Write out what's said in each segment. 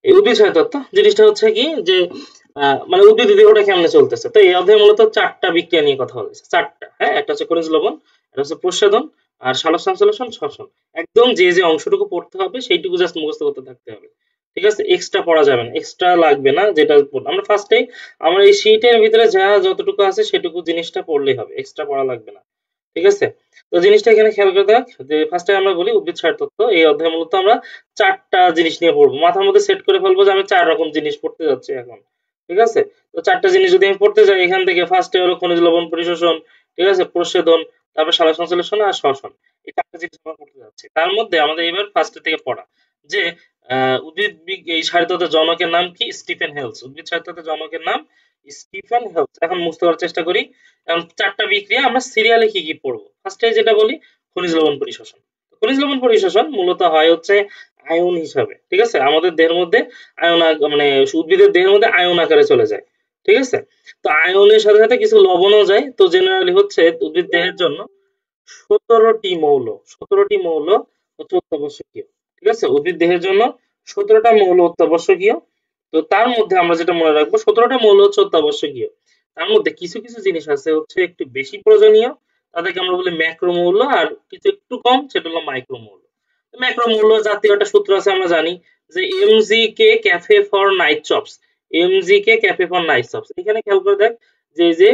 এই উদ্ভিদ সহায়ক তত্ত্ব জিনিসটা হচ্ছে কি যে মানে উদ্ভিদ দেহটা কেমনে চলতেছে। তো এই অধ্যায়ে মূলত 4টা বিক্রিয়া নিয়ে কথা বলেছে। 4টা, হ্যাঁ? একটা হচ্ছে খনিজ লবণ, একটা হচ্ছে প্রস্বাদন, আর সালোক সংশ্লেষণ, শ্বসন। একদম যে অংশটুকু পড়তে হবে সেইটুকু জাস্ট মুখস্থ করতে থাকতে হবে। ঠিক আছে? এক্সট্রা পড়া যাবে না। এক্সট্রা লাগবে না যেটা আমরা ফার্স্টেই আমরা এই শীটের ভিতরে যতটুকু আছে সেটুকু জিনিসটা পড়লেই হবে। এক্সট্রা পড়া লাগবে না। ঠিক আছে? তো জিনিসটা এখানে খেয়াল করে দেখ যে ফার্স্টে আমরা বলি উদ্ভিদ সহায়ক তত্ত্ব। এই অধ্যায়ে মূলত আমরা 4টা জিনিস নিয়ে পড়বো। মাথার মধ্যে সেট করে ফেলবো যে আমি 4 রকম জিনিস পড়তে যাচ্ছি এখন। ঠিক আছে? তো 4টা জিনিস যদি আমি পড়তে যাই এখান থেকে ফার্স্টে হলো খনিজ লবণ পরিশোষণ, ঠিক আছে? প্রস্বেদন, তারপর সালোক সংশ্লেষণ আর শ্বসন। এই 4টা জিনিস আমরা পড়তে যাচ্ছি। তার মধ্যে আমাদের এবার ফার্স্টে থেকে পড়া যে এই সাহিত্যের জনকের নাম কি? Stephen Hales. উদ্ভিদ সাহিত্যের জনকের নাম স্টিফেন হেলস। এখন মুখস্থ করার চেষ্টা করি। এখন 4টা বিক্রিয়া আমরা সিরিয়ালে কি পড়বো? ফার্স্টে যেটা বলি খনিজ লবণ পরিশোষণ। খনিজ লবণ পরিশোষণ মূলত হয় হচ্ছে আয়ন হিসাবে। ঠিক আছে? আমাদের দেহের মধ্যে মানে উদ্ভিদের দেহের মধ্যে আয়ন আকারে চলে যায়। ঠিক আছে? তো আয়নের সাথে সাথে কিছু লবণও যায়। তো জেনারেলি হচ্ছে উদ্ভিদ দেহের জন্য 17টি মৌল 17টি মৌল হচ্ছে অত্যাবশ্যকীয়। ঠিক আছে? উদ্ভিদ দেহের জন্য 17টা মৌল অত্যাবশ্যকীয়। তো তার মধ্যে আমরা যেটা মনে রাখবো 17টা মৌল হচ্ছে অত্যাবশ্যকীয়। তার মধ্যে কিছু কিছু জিনিস আছে হচ্ছে একটু বেশি প্রয়োজনীয়, তাদেরকে আমরা বলি ম্যাক্রোমৌল, আর কিছু একটু কম সেটা হলো মাইক্রোমৌল। ম্যাক্রোমৌল জাতীয় একটা সূত্র আছে আমরা জানি যে MGK cafe for night chops. MGK cafe for night chops. এখানে খেয়াল করে দেখ যে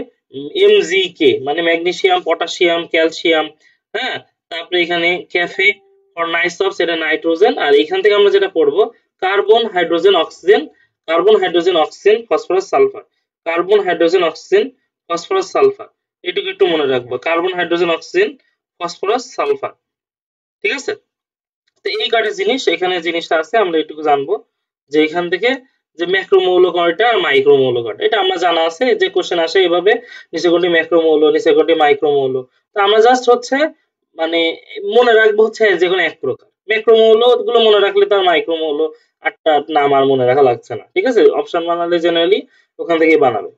এমজিকে মানে ম্যাগনেসিয়াম, পটাশিয়াম, ক্যালসিয়াম, হ্যাঁ? তারপরে এখানে ক্যাফে ফর নাইট চপস এটা নাইট্রোজেন, আর এখান থেকে আমরা যেটা পড়বো carbon, hydrogen, oxygen, carbon, hydrogen, oxygen, phosphorus, sulphur. Carbon, hydrogen, oxygen, phosphorus, sulphur. এটুকু একটু মনে রাখবো। Carbon, hydrogen, oxygen, phosphorus, sulphur. ঠিক আছে? তো এই কয়টা জিনিস এখানে জিনিসটা আছে আমরা এটুকু জানবো যে এখান থেকে যে ম্যাক্রোমৌল কয়টা আর মাইক্রোমৌল কয়টা এটা আমরা জানা আছে যে কোশ্চেন আসে এভাবে নিচে কোনটি ম্যাক্রোমৌল নিচে কোনটি মাইক্রোমৌল। তো আমরা জাস্ট হচ্ছে মানে মনে রাখবো হচ্ছে যে কোনো এক প্রকার ম্যাক্রোমৌল গুলো মনে রাখলে তার মাইক্রোমৌল আটটা নাম আর মনে রাখা লাগছে না। ঠিক আছে? অপশন বানালে জেনারেলি ওখান থেকেই বানাবে।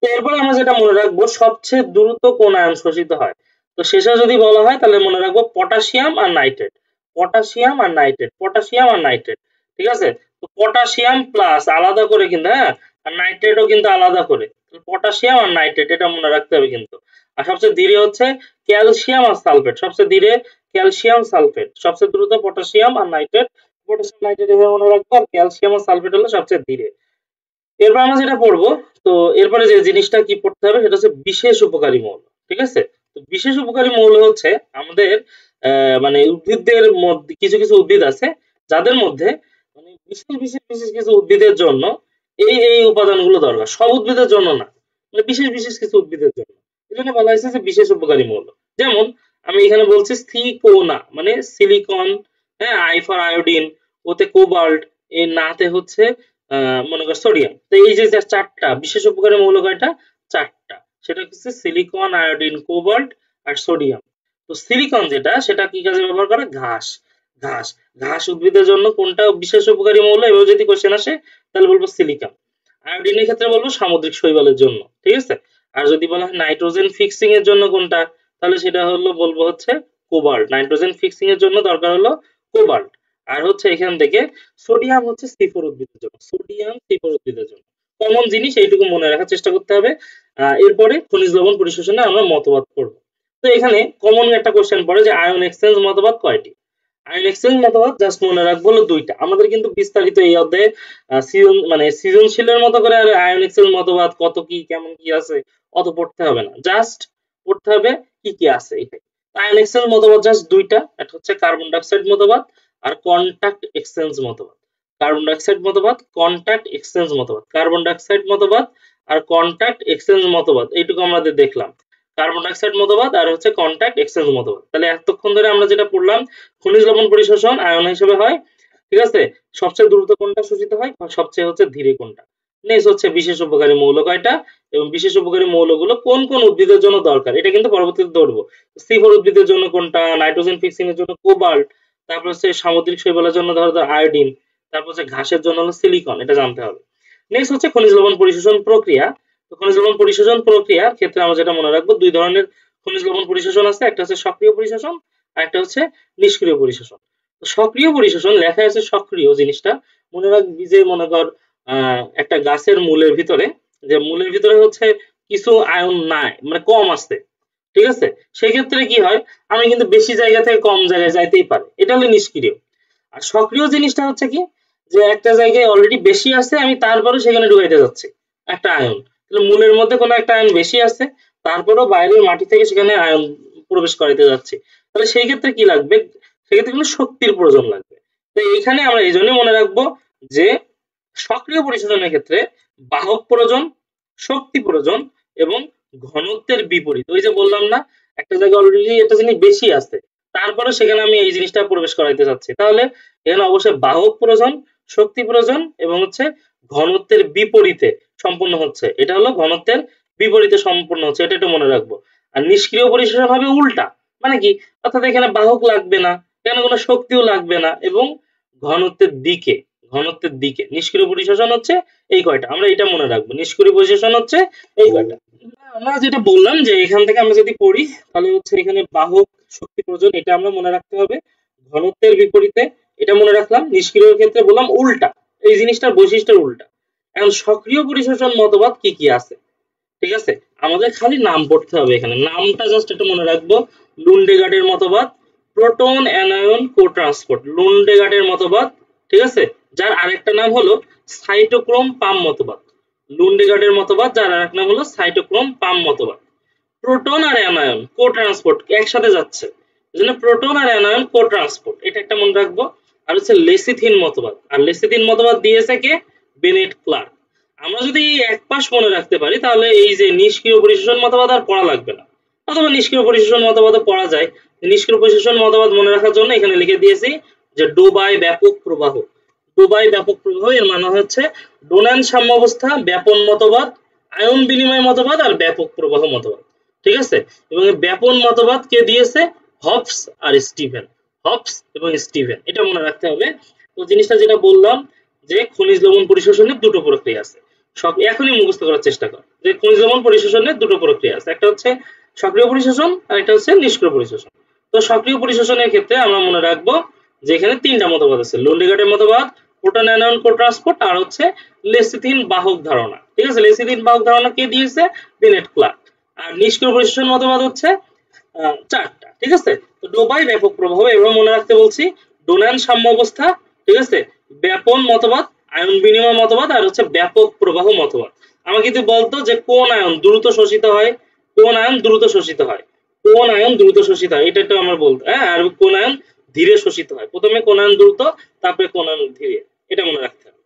তো এরপরে আমরা যেটা মনে রাখবো সবচেয়ে দ্রুত কোন আয়ন শোষিত হয়। তো শেষে যদি বলা হয় তাহলে মনে রাখবো পটাশিয়াম আর নাইট্রেট। পটাশিয়াম আর নাইট্রেট, পটাশিয়াম আর নাইট্রেট। ঠিক আছে? তো পটাশিয়াম প্লাস আলাদা করে কিন্তু, হ্যাঁ? আর নাইট্রেটও কিন্তু আলাদা করে। পটাশিয়াম আর নাইট্রেট এটা মনে রাখতে হবে কিন্তু। আর সবচেয়ে ধীরে হচ্ছে ক্যালসিয়াম আর সালফেট। সবচেয়ে ধীরে ক্যালসিয়াম, সালফেট। সবচেয়ে দ্রুত পটাশিয়াম আর নাইট্রেট। পটাশিয়াম, নাইট্রেট এভাবে মনে রাখবো, আর ক্যালসিয়াম আর সালফেট হলো সবচেয়ে ধীরে। এরপর আমরা যেটা পড়বো, তো এরপরে যে জিনিসটা কি পড়তে হবে সেটা হচ্ছে বিশেষ উপকারী মৌল। ঠিক আছে? তো বিশেষ উপকারী মৌল হচ্ছে আমাদের মানে উদ্ভিদদের মধ্যে কিছু কিছু উদ্ভিদ আছে যাদের মধ্যে মানে বিশেষ কিছু উদ্ভিদের জন্য এই উপাদানগুলো দরকার। সব উদ্ভিদের জন্য না, মানে বিশেষ কিছু উদ্ভিদের জন্য। এজন্য বলা হয়েছে যে বিশেষ উপকারী মৌল। যেমন আমি এখানে বলছি সিকোনা মানে সিলিকন, হ্যাঁ? আই ফর আয়োডিন, ওতে কোবাল্ট, এই নাতে হচ্ছে মনে কর সোডিয়াম। তো এই যে 4টা বিশেষ উপকারী মৌল কয়টা? 4টা। সেটা হচ্ছে সিলিকন, আয়োডিন, কোবাল্ট আর সোডিয়াম। তো সিলিকন যেটা সেটা কি কাজে ব্যবহার করে? ঘাস। ঘাস ঘাস উদ্ভিদের জন্য কোনটা বিশেষ উপকারী মৌল এভাবে যদি কোশ্চেন আসে তাহলে বলবো সিলিকন। আয়োডিনের ক্ষেত্রে বলবো সামুদ্রিক শৈবালের জন্য। ঠিক আছে? আর যদি বলা হয় নাইট্রোজেন ফিক্সিং এর জন্য কোনটা, তাহলে সেটা হলো বলবো হচ্ছে কোবাল্ট। নাইট্রোজেন ফিক্সিং এর জন্য দরকার হলো কোবাল্ট। আর হচ্ছে এখান থেকে সোডিয়াম হচ্ছে C4 উদ্ভিদের জন্য। সোডিয়াম C4 উদ্ভিদের জন্য। কমন জিনিস এইটুকু মনে রাখার চেষ্টা করতে হবে। এরপরে খনিজ লবণ পরিশোষণে আমরা মতবাদ পড়ব। তো এখানে কমন একটা কোশ্চেন পড়ে যে আয়ন এক্সচেঞ্জ মতবাদ কয়টি? আয়ন এক্সচেঞ্জ মতবাদ জাস্ট মনে রাখবো হলো 2টা। আমাদের কিন্তু বিস্তারিত এই অধ্যায়ে সৃজনশীলের মতো করে আর আয়ন এক্সচেঞ্জ মতবাদ কত কি কেমন কি আছে অত পড়তে হবে না। জাস্ট পড়তে হবে কি কি আছে এটাই। আয়ন এক্সচেঞ্জ মতবাদ জাস্ট 2টা। একটা হচ্ছে কার্বন ডাই অক্সাইড মতবাদ আর কন্টাক্ট এক্সচেঞ্জ মতবাদ। কার্বন ডাই অক্সাইড মতবাদ, কন্টাক্ট এক্সচেঞ্জ মতবাদ। কার্বন ডাই অক্সাইড মতবাদ আর কন্টাক্ট এক্সচেঞ্জ মতবাদ এইটুকু আমাদের দেখলাম। কার্বন ডাই অক্সাইড মতবাদ আর হচ্ছে কন্টাক্ট এক্সচেঞ্জ মতবাদ। তাহলে এতক্ষণ ধরে আমরা যেটা পড়লাম খনিজ লবণ পরিশোষণ আয়ন হিসেবে হয়। ঠিক আছে? সবচেয়ে দ্রুত কোনটা শোষিত হয়, সবচেয়ে হচ্ছে ধীরে কোনটা। নেক্সট হচ্ছে বিশেষ উপকারী মৌল কয়টা এবং বিশেষ উপকারী মৌলগুলো কোন কোন উদ্ভিদের জন্য দরকার এটা কিন্তু পরবর্তীতে ধরবো। C4 উদ্ভিদের জন্য কোনটা, নাইট্রোজেন ফিক্সিং এর জন্য কোবাল্ট, তারপর হচ্ছে সামুদ্রিক শৈবালের জন্য ধরো আয়োডিন, তারপর হচ্ছে ঘাসের জন্য হলো সিলিকন, এটা জানতে হবে। নেক্সট হচ্ছে খনিজ লবণ পরিশোষণ প্রক্রিয়া। তো খনিজ লবণ পরিশোষণ প্রক্রিয়ার ক্ষেত্রে আমরা যেটা মনে রাখবো 2 ধরনের খনিজ লবণ পরিশোষণ আছে। একটা হচ্ছে সক্রিয় পরিশোষণ আর একটা হচ্ছে নিষ্ক্রিয় পরিশোষণ। তো সক্রিয় পরিশোষণ লেখা আছে সক্রিয় জিনিসটা, মনে রাখবি যে মনে কর একটা গাছের মূলের ভিতরে, যে মূলের ভিতরে হচ্ছে কিছু আয়ন নাই মানে কম আছে, ঠিক আছে? সেক্ষেত্রে কি হয়, আমি কিন্তু বেশি জায়গা থেকে কম জায়গায় যাইতেই পারে, এটা হলো নিষ্ক্রিয়। আর সক্রিয় জিনিসটা হচ্ছে কি, যে একটা জায়গায় অলরেডি বেশি আছে, আমি তারপরে সেখানে ঢুকাইতে যাচ্ছি একটা আয়ন। তাহলে মূলের মধ্যে কোনো একটা আয়ন বেশি আছে, তারপরেও বাইরের মাটি থেকে সেখানে আয়ন প্রবেশ করাইতে যাচ্ছি, তাহলে সেই ক্ষেত্রে কি লাগবে, সেক্ষেত্রে কিন্তু শক্তির প্রয়োজন লাগবে। তো এইখানে আমরা এই জন্যই মনে রাখবো যে সক্রিয় পরিশোধনের ক্ষেত্রে বাহক প্রয়োজন, শক্তি প্রয়োজন এবং ঘনত্বের বিপরীত। ওই যে বললাম না, একটা জায়গায় অলরেডি একটা জিনিস বেশি আছে, তারপরে সেখানে আমি এই জিনিসটা প্রবেশ করাইতে চাচ্ছি, তাহলে এখানে অবশ্যই বাহক প্রয়োজন, শক্তি প্রয়োজন এবং হচ্ছে ঘনত্বের বিপরীতে সম্পূর্ণ হচ্ছে, এটা হলো ঘনত্বের বিপরীতে সম্পূর্ণ হচ্ছে, এটা একটু মনে রাখবো। আর নিষ্ক্রিয় পরিশোধন হবে উল্টা, মানে কি, অর্থাৎ এখানে বাহক লাগবে না, এখানে কোনো শক্তিও লাগবে না এবং ঘনত্বের দিকে, ঘনত্বের দিকে নিষ্ক্রিয় পরিশোষণ হচ্ছে এই কয়টা, আমরা এটা মনে রাখবো, নিষ্ক্রিয় পরিশোষণ হচ্ছে এই কয়টা। আমরা যেটা বললাম যে এখান থেকে আমরা যদি পড়ি, তাহলে হচ্ছে এখানে বাহক, শক্তি প্রয়োজন, এটা আমরা মনে রাখতে হবে। ঘনত্বের বিপরীতে এটা মনে রাখলাম, নিষ্ক্রিয় ক্ষেত্রে বললাম উল্টা, এই জিনিসটার বৈশিষ্ট্যের উল্টা। এখন সক্রিয় পরিশোষণ মতবাদ কি কি আছে, ঠিক আছে, আমাদের খালি নাম পড়তে হবে, এখানে নামটা জাস্ট একটু মনে রাখবো। লুন্ডেগার্ডের মতবাদ, প্রোটন অ্যানায়ন কোট্রান্সপোর্ট, লুন্ডেগার্ডের মতবাদ, ঠিক আছে, যার আরেকটা নাম হলো সাইটোক্রোম পাম মতবাদ। লুন্ডেগার্ডের মতবাদ, যার আরেক নাম হলো সাইটোক্রোম পাম মতবাদ। প্রোটন আর অ্যানায়ন কো-ট্রান্সপোর্ট একসাথে যাচ্ছে, এজন্য প্রোটন আর অ্যানায়ন কো-ট্রান্সপোর্ট, এটা একটা মনে রাখবো। আর হচ্ছে লেসিথিন মতবাদ, আর লেসিথিন মতবাদ দিয়েছে কে, বেনেট ক্লার্ক। আমরা যদি এই এক পাশ মনে রাখতে পারি, তাহলে এই যে নিষ্ক্রিয় পরিশোষণ মতবাদ আর পড়া লাগবে না, অথবা নিষ্ক্রিয় পরিশোষণ মতবাদও পড়া যায়। নিষ্ক্রিয় পরিশোষণ মতবাদ মনে রাখার জন্য এখানে লিখে দিয়েছি যে ডোবায় ব্যাপক প্রবাহ। ডোবায় ব্যাপক প্রবাহ এর মানে হচ্ছে ডোনান সাম্যাবস্থা, ব্যাপন মতবাদ, আয়ন বিনিময় মতবাদ আর ব্যাপক প্রবাহ মতবাদ, ঠিক আছে? এবং এই ব্যাপন মতবাদ কে দিয়েছে, হবস আর স্টিভেন, হবস এবং স্টিভেন, এটা মনে রাখতে হবে। তো জিনিসটা যেটা বললাম যে খনিজ লবণ পরিশোষণের দুটো প্রক্রিয়া আছে, সব এখনই মুখস্থ করার চেষ্টা কর, যে খনিজ লবণ পরিশোষণের দুটো প্রক্রিয়া আছে, একটা হচ্ছে সক্রিয় পরিশোষণ আর একটা হচ্ছে নিষ্ক্রিয় পরিশোষণ। তো সক্রিয় পরিশোষণের ক্ষেত্রে আমরা মনে রাখবো যে এখানে তিনটা মতবাদ আছে, লুন্ডেগার্ডের মতবাদ, প্রোটন অ্যানায়ন কোট্রান্সপোর্ট আর হচ্ছে লেসিথিন বাহক ধারণা, ঠিক আছে? লেসিথিন বাহক ধারণা কে দিয়েছে, বেনেট ক্লার্ক। আর নিষ্ক্রিয় পরিশোষণ মতবাদ হচ্ছে চারটা, ঠিক আছে? তো ডোবায় ব্যাপক প্রভাব এভাবে মনে রাখতে বলছি, ডোনান সাম্যাবস্থা, ঠিক আছে, ব্যাপন মতবাদ, আয়ন বিনিময় মতবাদ আর হচ্ছে ব্যাপক প্রবাহ মতবাদ। আমাকে যদি বলতো যে কোন আয়ন দ্রুত শোষিত হয়, কোন আয়ন দ্রুত শোষিত হয়, কোন আয়ন দ্রুত শোষিত হয়, এটা একটু আমার বলতো, হ্যাঁ, আর কোন আয়ন ধীরে শোষিত হয়, প্রথমে কোন আয়ন দ্রুত, তারপরে কোন আয়ন ধীরে, এটা মনে রাখতে হবে।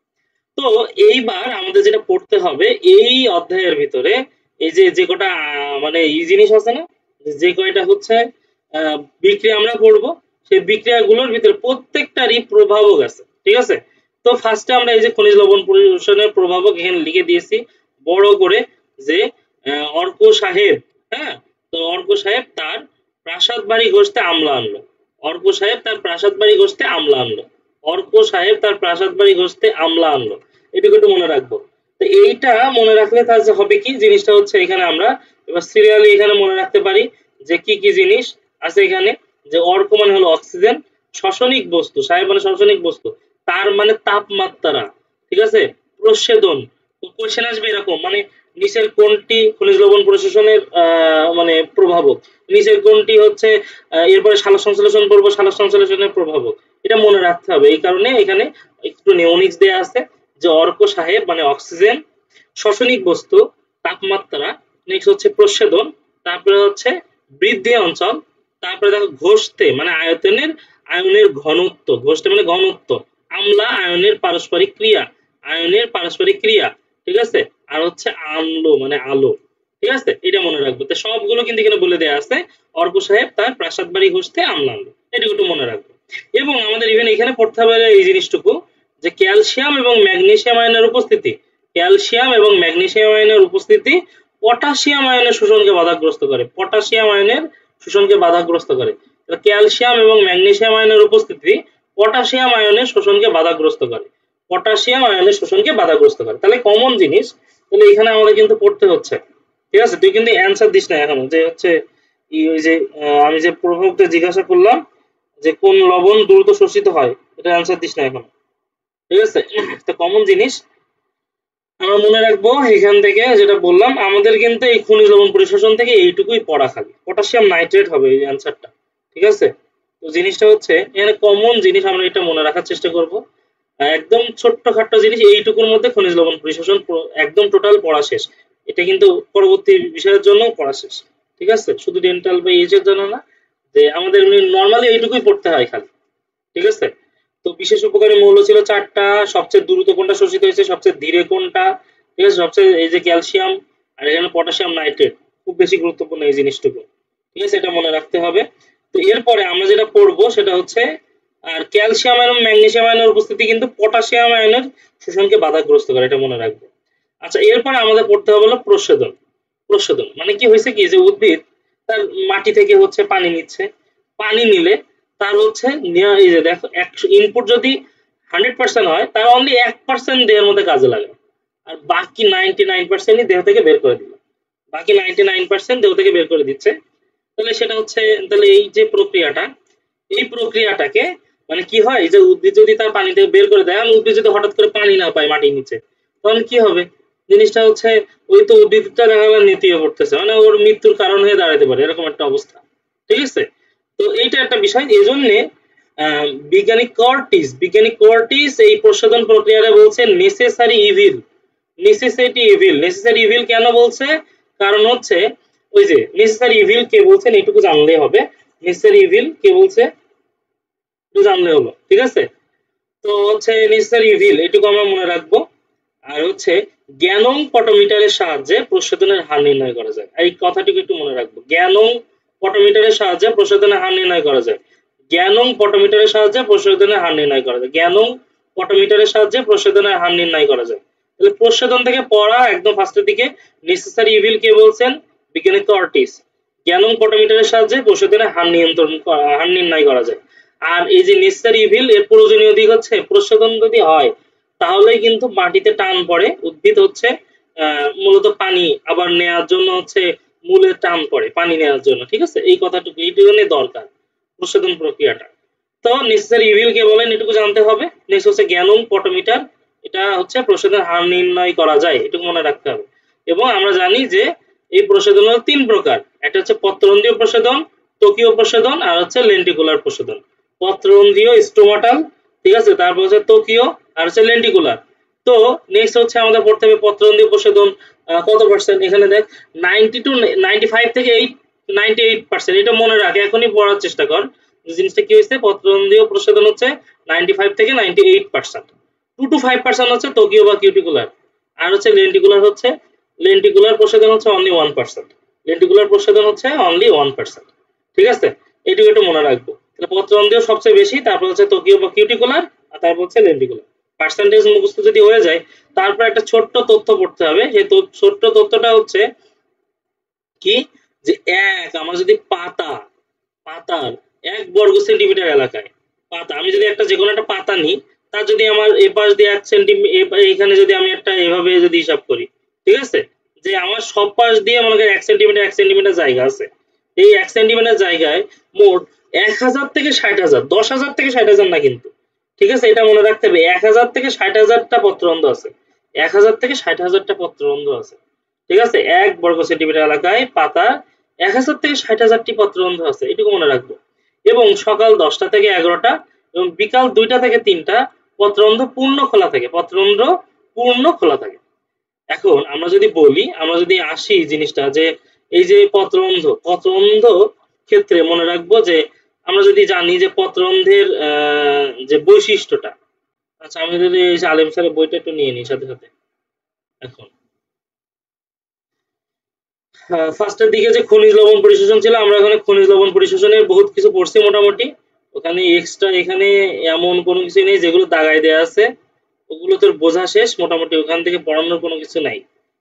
তো এইবার আমাদের যেটা পড়তে হবে এই অধ্যায়ের ভিতরে, এই যে যে কটা মানে এই জিনিস আছে না, যে কয়টা হচ্ছে বিক্রিয়া আমরা পড়বো, সেই বিক্রিয়াগুলোর ভিতরে প্রত্যেকটারই প্রভাবক আছে, ঠিক আছে? তো ফার্স্টে আমরা এই যে খনিজ লবণ পরিশোষণের প্রভাবক এখানে লিখে দিয়েছি বড় করে, যে অর্ক সাহেব, হ্যাঁ, তো অর্ক সাহেব তার প্রাসাদ বাড়ি ঘষতে আমলা আনলো, অর্ক সাহেব তার প্রাসাদ বাড়ি ঘষতে আমলা আনলো, অর্ক সাহেব তার প্রাসাদ বাড়ি ঘষতে আমলা আনলো, এটুকু একটু মনে রাখবো। তো এইটা মনে রাখলে তার যে হবে কি জিনিসটা হচ্ছে, এখানে আমরা এবার সিরিয়ালি এখানে মনে রাখতে পারি যে কি কি জিনিস আছে এখানে, যে অর্ক মানে হলো অক্সিজেন, শ্বসনিক বস্তু, সাহেব মানে শ্বসনিক বস্তু, তার মানে তাপমাত্রা, ঠিক আছে, প্রচ্ছেদন, কোশ্চেন আসবে এরকম, মানে নিচের কোনটি খনিজ লবণ পরিশোষণের মানে প্রভাবক, নিচের কোনটি হচ্ছে এরপরে সালোক সংশ্লেষণ করবো, সালোক সংশ্লেষণের প্রভাবক, এটা মনে রাখতে হবে। এই কারণে এখানে একটু নিউনিক্স দেয়া আছে, যে অর্ক সাহেব মানে অক্সিজেন, শ্বসনিক বস্তু, তাপমাত্রা, নেক্সট হচ্ছে প্রচ্ছেদন, তারপরে হচ্ছে বৃদ্ধি অঞ্চল, তারপরে দেখো ঘষতে মানে আয়তনের, আয়নের ঘনত্ব, ঘষতে মানে ঘনত্ব, আমলা আয়নের পারস্পরিক ক্রিয়া, আয়নের পারস্পরিক ক্রিয়া, ঠিক আছে, আর হচ্ছে আম্ল মানে আলো, ঠিক আছে, এটা মনে রাখবো। তো সবগুলো কিন্তু এখানে বলে দেয়া আছে, অর্ক সাহেব তার প্রাসাদ বাড়ি ঘষতে আমলা আনলো, এটুকু একটু মনে রাখবো। এবং আমাদের ইভেন এখানে পড়তে হবে এই জিনিসটুকু, যে ক্যালসিয়াম এবং ম্যাগনেসিয়াম আয়নের উপস্থিতি, ক্যালসিয়াম এবং ম্যাগনেসিয়াম আয়নের উপস্থিতি পটাশিয়াম আয়নের শোষণকে বাধাগ্রস্ত করে, পটাশিয়াম আয়নের শোষণকে বাধাগ্রস্ত করে। ক্যালসিয়াম এবং ম্যাগনেসিয়াম আয়নের উপস্থিতি পটাশিয়াম আয়নের শোষণকে বাধাগ্রস্ত করে, পটাশিয়াম আয়নের শোষণকে বাধাগ্রস্ত করে। তাহলে কমন জিনিস, তাহলে এখানে আমাদের কিন্তু পড়তে হচ্ছে, ঠিক আছে? তুই কিন্তু অ্যান্সার দিস না এখনো, যে হচ্ছে ওই যে আমি যে প্রভাবটা জিজ্ঞাসা করলাম যে কোন লবণ দ্রুত শোষিত হয়, এটা অ্যান্সার দিস না এখন, ঠিক আছে। তো কমন জিনিস আমরা মনে রাখবো এখান থেকে যেটা বললাম, আমাদের কিন্তু এই খনিজ লবণ পরিশোষণ থেকে এইটুকুই পড়া, খালি পটাশিয়াম নাইট্রেট হবে এই অ্যান্সারটা। ঠিক আছে। তো জিনিসটা হচ্ছে এখানে কমন জিনিস আমরা এটা মনে রাখার চেষ্টা করব। একদম ছোট্টখাট্ট জিনিস, এইটুকুর মধ্যে খনিজ লবণ পরিশোষণ একদম টোটাল পড়া শেষ। এটা কিন্তু পরবর্তী বিষয়ের জন্য পড়া শেষ। ঠিক আছে, শুধু ডেন্টাল বা এইচ এর জন্য না, যে আমাদের নর্মালি এইটুকুই পড়তে হয় খালি। ঠিক আছে। তো বিশেষ উপকারী মৌল ছিল চারটা, সবচেয়ে দ্রুত কোনটা শোষিত হয়েছে, সবচেয়ে ধীরে কোনটা, ঠিক আছে, সবচেয়ে এই যে ক্যালসিয়াম, আর এখানে পটাশিয়াম নাইট্রেট, খুব বেশি গুরুত্বপূর্ণ এই জিনিসটুকু। ঠিক আছে, এটা মনে রাখতে হবে। তো এরপরে আমরা যেটা পড়বো সেটা হচ্ছে, আর ক্যালসিয়াম এবং ম্যাগনেসিয়াম আয়নের উপস্থিতি কিন্তু পটাশিয়াম আয়নের শোষণকে বাধাগ্রস্ত করে, এটা মনে রাখবো। আচ্ছা, এরপরে আমাদের পড়তে হবে হলো প্রশোধন। প্রশোধন মানে কি হয়েছে কি, যে উদ্ভিদ তার মাটি থেকে হচ্ছে পানি নিচ্ছে, পানি নিলে তার হচ্ছে এই যে দেখো, ইনপুট যদি 100% হয়, তার অনলি 1% দেহের মধ্যে কাজে লাগে, আর বাকি 99%ই দেহ থেকে বের করে দিল। বাকি 99% দেহ থেকে বের করে দিচ্ছে। তাহলে সেটা হচ্ছে, তাহলে এই যে প্রক্রিয়াটা, এই প্রক্রিয়াটাকে মানে কি হয়, যে উদ্ভিদ যদি তার পানি থেকে বের করে দেয়, আর উদ্ভিদ যদি হঠাৎ করে পানি না পায় মাটির নিচে, তখন কি হবে, জিনিসটা হচ্ছে ওই তো উদ্ভিদটা দেখা গেল নেতিয়ে পড়তেছে, মানে ওর মৃত্যুর কারণ হয়ে দাঁড়াতে পারে, এরকম একটা অবস্থা। ঠিক আছে। তো এইটা একটা বিষয়, এই জন্য বিজ্ঞানী কর্টিস এই প্রশোধন প্রক্রিয়াটা বলছে নেসেসারি ইভিল। নেসেসারি ইভিল কেন বলছে, কারণ হচ্ছে ওই যে নেসেসারি ইভিল কে বলছেন এইটুকু জানলে হবে। নেসেসারি ইভিল কে বলছে একটু জানলে হলো। ঠিক আছে। তো হচ্ছে নেসেসারি ইভিল এটুকু আমরা মনে রাখবো। আর হচ্ছে জ্ঞানং পটোমিটারের সাহায্যে প্রশোধনের হার নির্ণয় করা যায়, এই কথাটুকু একটু মনে রাখবো। জ্ঞানং পটোমিটারের সাহায্যে প্রশোধনের হার নির্ণয় করা যায়। জ্ঞানং পটোমিটারের সাহায্যে প্রশোধনের হার নির্ণয় করা যায়। জ্ঞানং পটোমিটারের সাহায্যে প্রশোধনের হার নির্ণয় করা যায়। তাহলে প্রশোধন থেকে পড়া একদম ফার্স্টের দিকে, নেসেসারি ইভিল কে বলছেন, বিজ্ঞানী কর্টিস। জ্ঞানং পটোমিটারের সাহায্যে প্রশোধনের হার নির্ণয় করা যায়। আর এই যে নেসেসারি ইভিল এর প্রয়োজনীয় দিক হচ্ছে, প্রশোধন যদি হয় তাহলেই কিন্তু মাটিতে টান পড়ে, উদ্ভিদ হচ্ছে মূলত পানি আবার নেওয়ার জন্য হচ্ছে মূলে টান পড়ে পানি নেওয়ার জন্য। ঠিক আছে, এই কথাটুকু এইটুকুনি দরকার প্রশোধন প্রক্রিয়াটা। তো নেসেসারি ইভিল কে বলেন এটুকু জানতে হবে। নেক্সট হচ্ছে জ্ঞানং পটোমিটার, এটা হচ্ছে প্রশোধনের হার নির্ণয় করা যায়, এটুকু মনে রাখতে হবে। এবং আমরা জানি যে এই প্রশোধন হলো 3 প্রকার, একটা হচ্ছে পত্ররন্ধ্রীয় প্রশোধন, ত্বকীয় প্রশোধন, আর হচ্ছে লেন্টিকুলার প্রশোধন। পত্ররন্ধ্রীয় স্টোমাটাল, ঠিক আছে, তারপর হচ্ছে ত্বকীয়, আর হচ্ছে লেন্টিকুলার। তো নেক্সট হচ্ছে আমাদের পড়তে হবে পত্ররন্ধ্রীয় প্রশোধন কত পার্সেন্ট, এখানে দেখ 90 টু 95 থেকে 98%, এটা মনে রাখ, এখনই পড়ার চেষ্টা কর। জিনিসটা কি হয়েছে, পত্ররন্ধ্রীয় প্রশোধন হচ্ছে 95 থেকে 98%, 2 to 5% হচ্ছে ত্বকীয় বা কিউটিকুলার, আর হচ্ছে লেন্টিকুলার প্রশোধন হচ্ছে অনলি 1%। লেন্টিকুলার প্রশোধন হচ্ছে অনলি 1%। ঠিক আছে, এটুকু একটু মনে রাখবো। তাহলে পত্ররন্ধ্রীয় সবচেয়ে বেশি, তারপর হচ্ছে ত্বকীয় বা কিউটিকুলার, আর তারপর হচ্ছে লেন্টিকুলার। পার্সেন্টেজ মুখস্থ যদি হয়ে যায়, তারপর একটা ছোট্ট তথ্য পড়তে হবে। সেই ছোট্ট তথ্যটা হচ্ছে কি, যে আমরা যদি পাতার 1 বর্গ সেন্টিমিটার এলাকায়, আমি যদি একটা যে কোনো একটা পাতা নিই, তার যদি আমার এ পাশ দিয়ে 1 সেন্টিমিটার, এইখানে যদি আমি একটা এভাবে যদি হিসাব করি, ঠিক আছে, যে আমার সব পাশ দিয়ে মনে করি 1 সেন্টিমিটার জায়গা আছে, এই 1 সেন্টিমিটার জায়গায় মোট 1000 থেকে 60,000, 10,000 থেকে 60,000 না কিন্তু, ঠিক আছে, এটা মনে রাখতে হবে, 1000 থেকে 60,000টা পত্ররন্ধ্র আছে, 1000 থেকে 60,000টা পত্ররন্ধ্র আছে। ঠিক আছে, 1 বর্গ সেন্টিমিটার এলাকায় পাতা 1000 থেকে 60,000টি পত্ররন্ধ্র আছে, এটুকু মনে রাখবো। এবং সকাল 10টা থেকে 11টা এবং বিকাল 2টা থেকে 3টা পত্ররন্ধ্র পূর্ণ খোলা থাকে। এখন আমরা যদি বলি, আমরা যদি আসি জিনিসটা, যে এই যে পত্ররন্ধ্র ক্ষেত্রে মনে রাখবো যে আমরা যদি জানি যে পত্ররন্ধ্রের যে বৈশিষ্ট্যটা। আচ্ছা, আমি যদি এই যে আলেম স্যারের বইটা একটু নিয়ে নিই সাথে সাথে। এখন ফার্স্টের দিকে যে খনিজ লবণ পরিশোষণ ছিল, আমরা এখানে খনিজ লবণ পরিশোষণের বহুত কিছু পড়ছি মোটামুটি। ওখানে এক্সট্রা এখানে এমন কোনো কিছু নেই, যেগুলো দাগায় দেয়া আছে ওগুলো তোর বোঝা শেষ মোটামুটি, ওখান থেকে পড়ানোর কোনো কিছু নাই।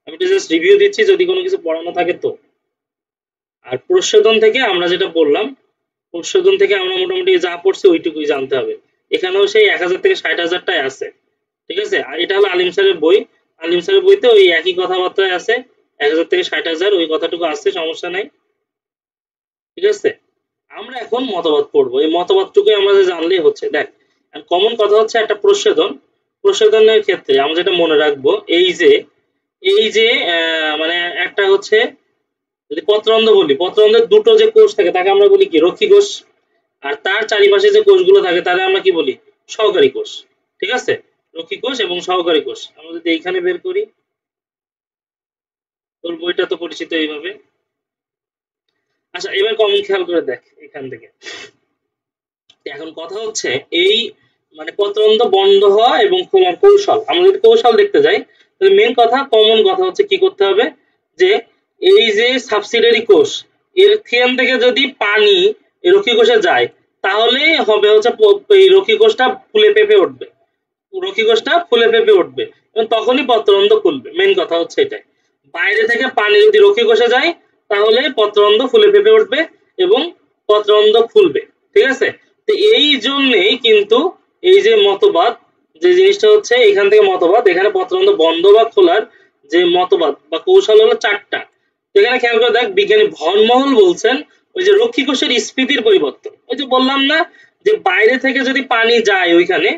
আমি তো জাস্ট রিভিউ দিচ্ছি, যদি কোনো কিছু পড়ানো থাকে তো। আর প্রশোধন থেকে আমরা যেটা বললাম, প্রশোধন থেকে আমরা মোটামুটি যা পড়ছি ওইটুকুই জানতে হবে। এখানেও সেই 1000 থেকে 60,000টাই আছে। ঠিক আছে, আর এটা হলো আলিম স্যারের বই। আলিম স্যারের বইতে ওই একই কথাবার্তায় আছে, 1000 থেকে 60,000 ওই কথাটুকু আসছে, সমস্যা নাই। ঠিক আছে, আমরা এখন মতবাদ পড়বো, এই মতবাদটুকুই আমরা জানলেই হচ্ছে। দেখ, কমন কথা হচ্ছে একটা প্রশোধন, প্রসাধনের ক্ষেত্রে আমরা যেটা মনে রাখবো এই যে মানে একটা হচ্ছে যদি পত্ররন্ধ্র বলি, পত্ররন্ধ্রের দুটো যে কোষ থাকে তাকে আমরা বলি কি রক্ষী কোষ, আর তার চারিপাশে যে কোষগুলো থাকে তাহলে আমরা কি বলি সহকারী কোষ। ঠিক আছে, রক্ষী কোষ এবং সহকারী কোষ আমরা যদি এইখানে বের করি, তোর বইটা তো পরিচিত এইভাবে। আচ্ছা এবার কমন খেয়াল করে দেখ এখান থেকে। এখন কথা হচ্ছে এই মানে পত্ররন্ধ্র বন্ধ হওয়া এবং খোলার কৌশল, আমরা যদি কৌশল দেখতে যাই তাহলে মেন কথা কমন কথা হচ্ছে কি করতে হবে যে এই যে সাবসিডিয়ারি কোষ এর থেকে যদি পানি এই রক্ষী কোষে যায় তাহলে হবে হচ্ছে এই রক্ষী কোষটা ফুলে পেঁপে উঠবে, রক্ষী কোষটা ফুলে পেঁপে উঠবে এবং তখনই পত্ররন্ধ্র খুলবে। মেন কথা হচ্ছে এটাই, বাইরে থেকে পানি যদি রক্ষী কোষে যায় তাহলে পত্ররন্ধ্র ফুলে পেঁপে উঠবে এবং পত্ররন্ধ্র খুলবে। ঠিক আছে, তো এই জন্যেই কিন্তু এই যে মতবাদ, যে জিনিসটা হচ্ছে এখান থেকে মতবাদ, এখানে পত্ররন্ধ্র বন্ধ বা খোলার যে মতবাদ বা কৌশল হলো চারটা। এখানে খেয়াল করে দেখ বিজ্ঞানী ভন মহল বলছেন ওই যে রক্ষী কোষের স্ফীতির পরিবর্তন, ওই যে বললাম না যে বাইরে থেকে যদি পানি যায়, ওইখানে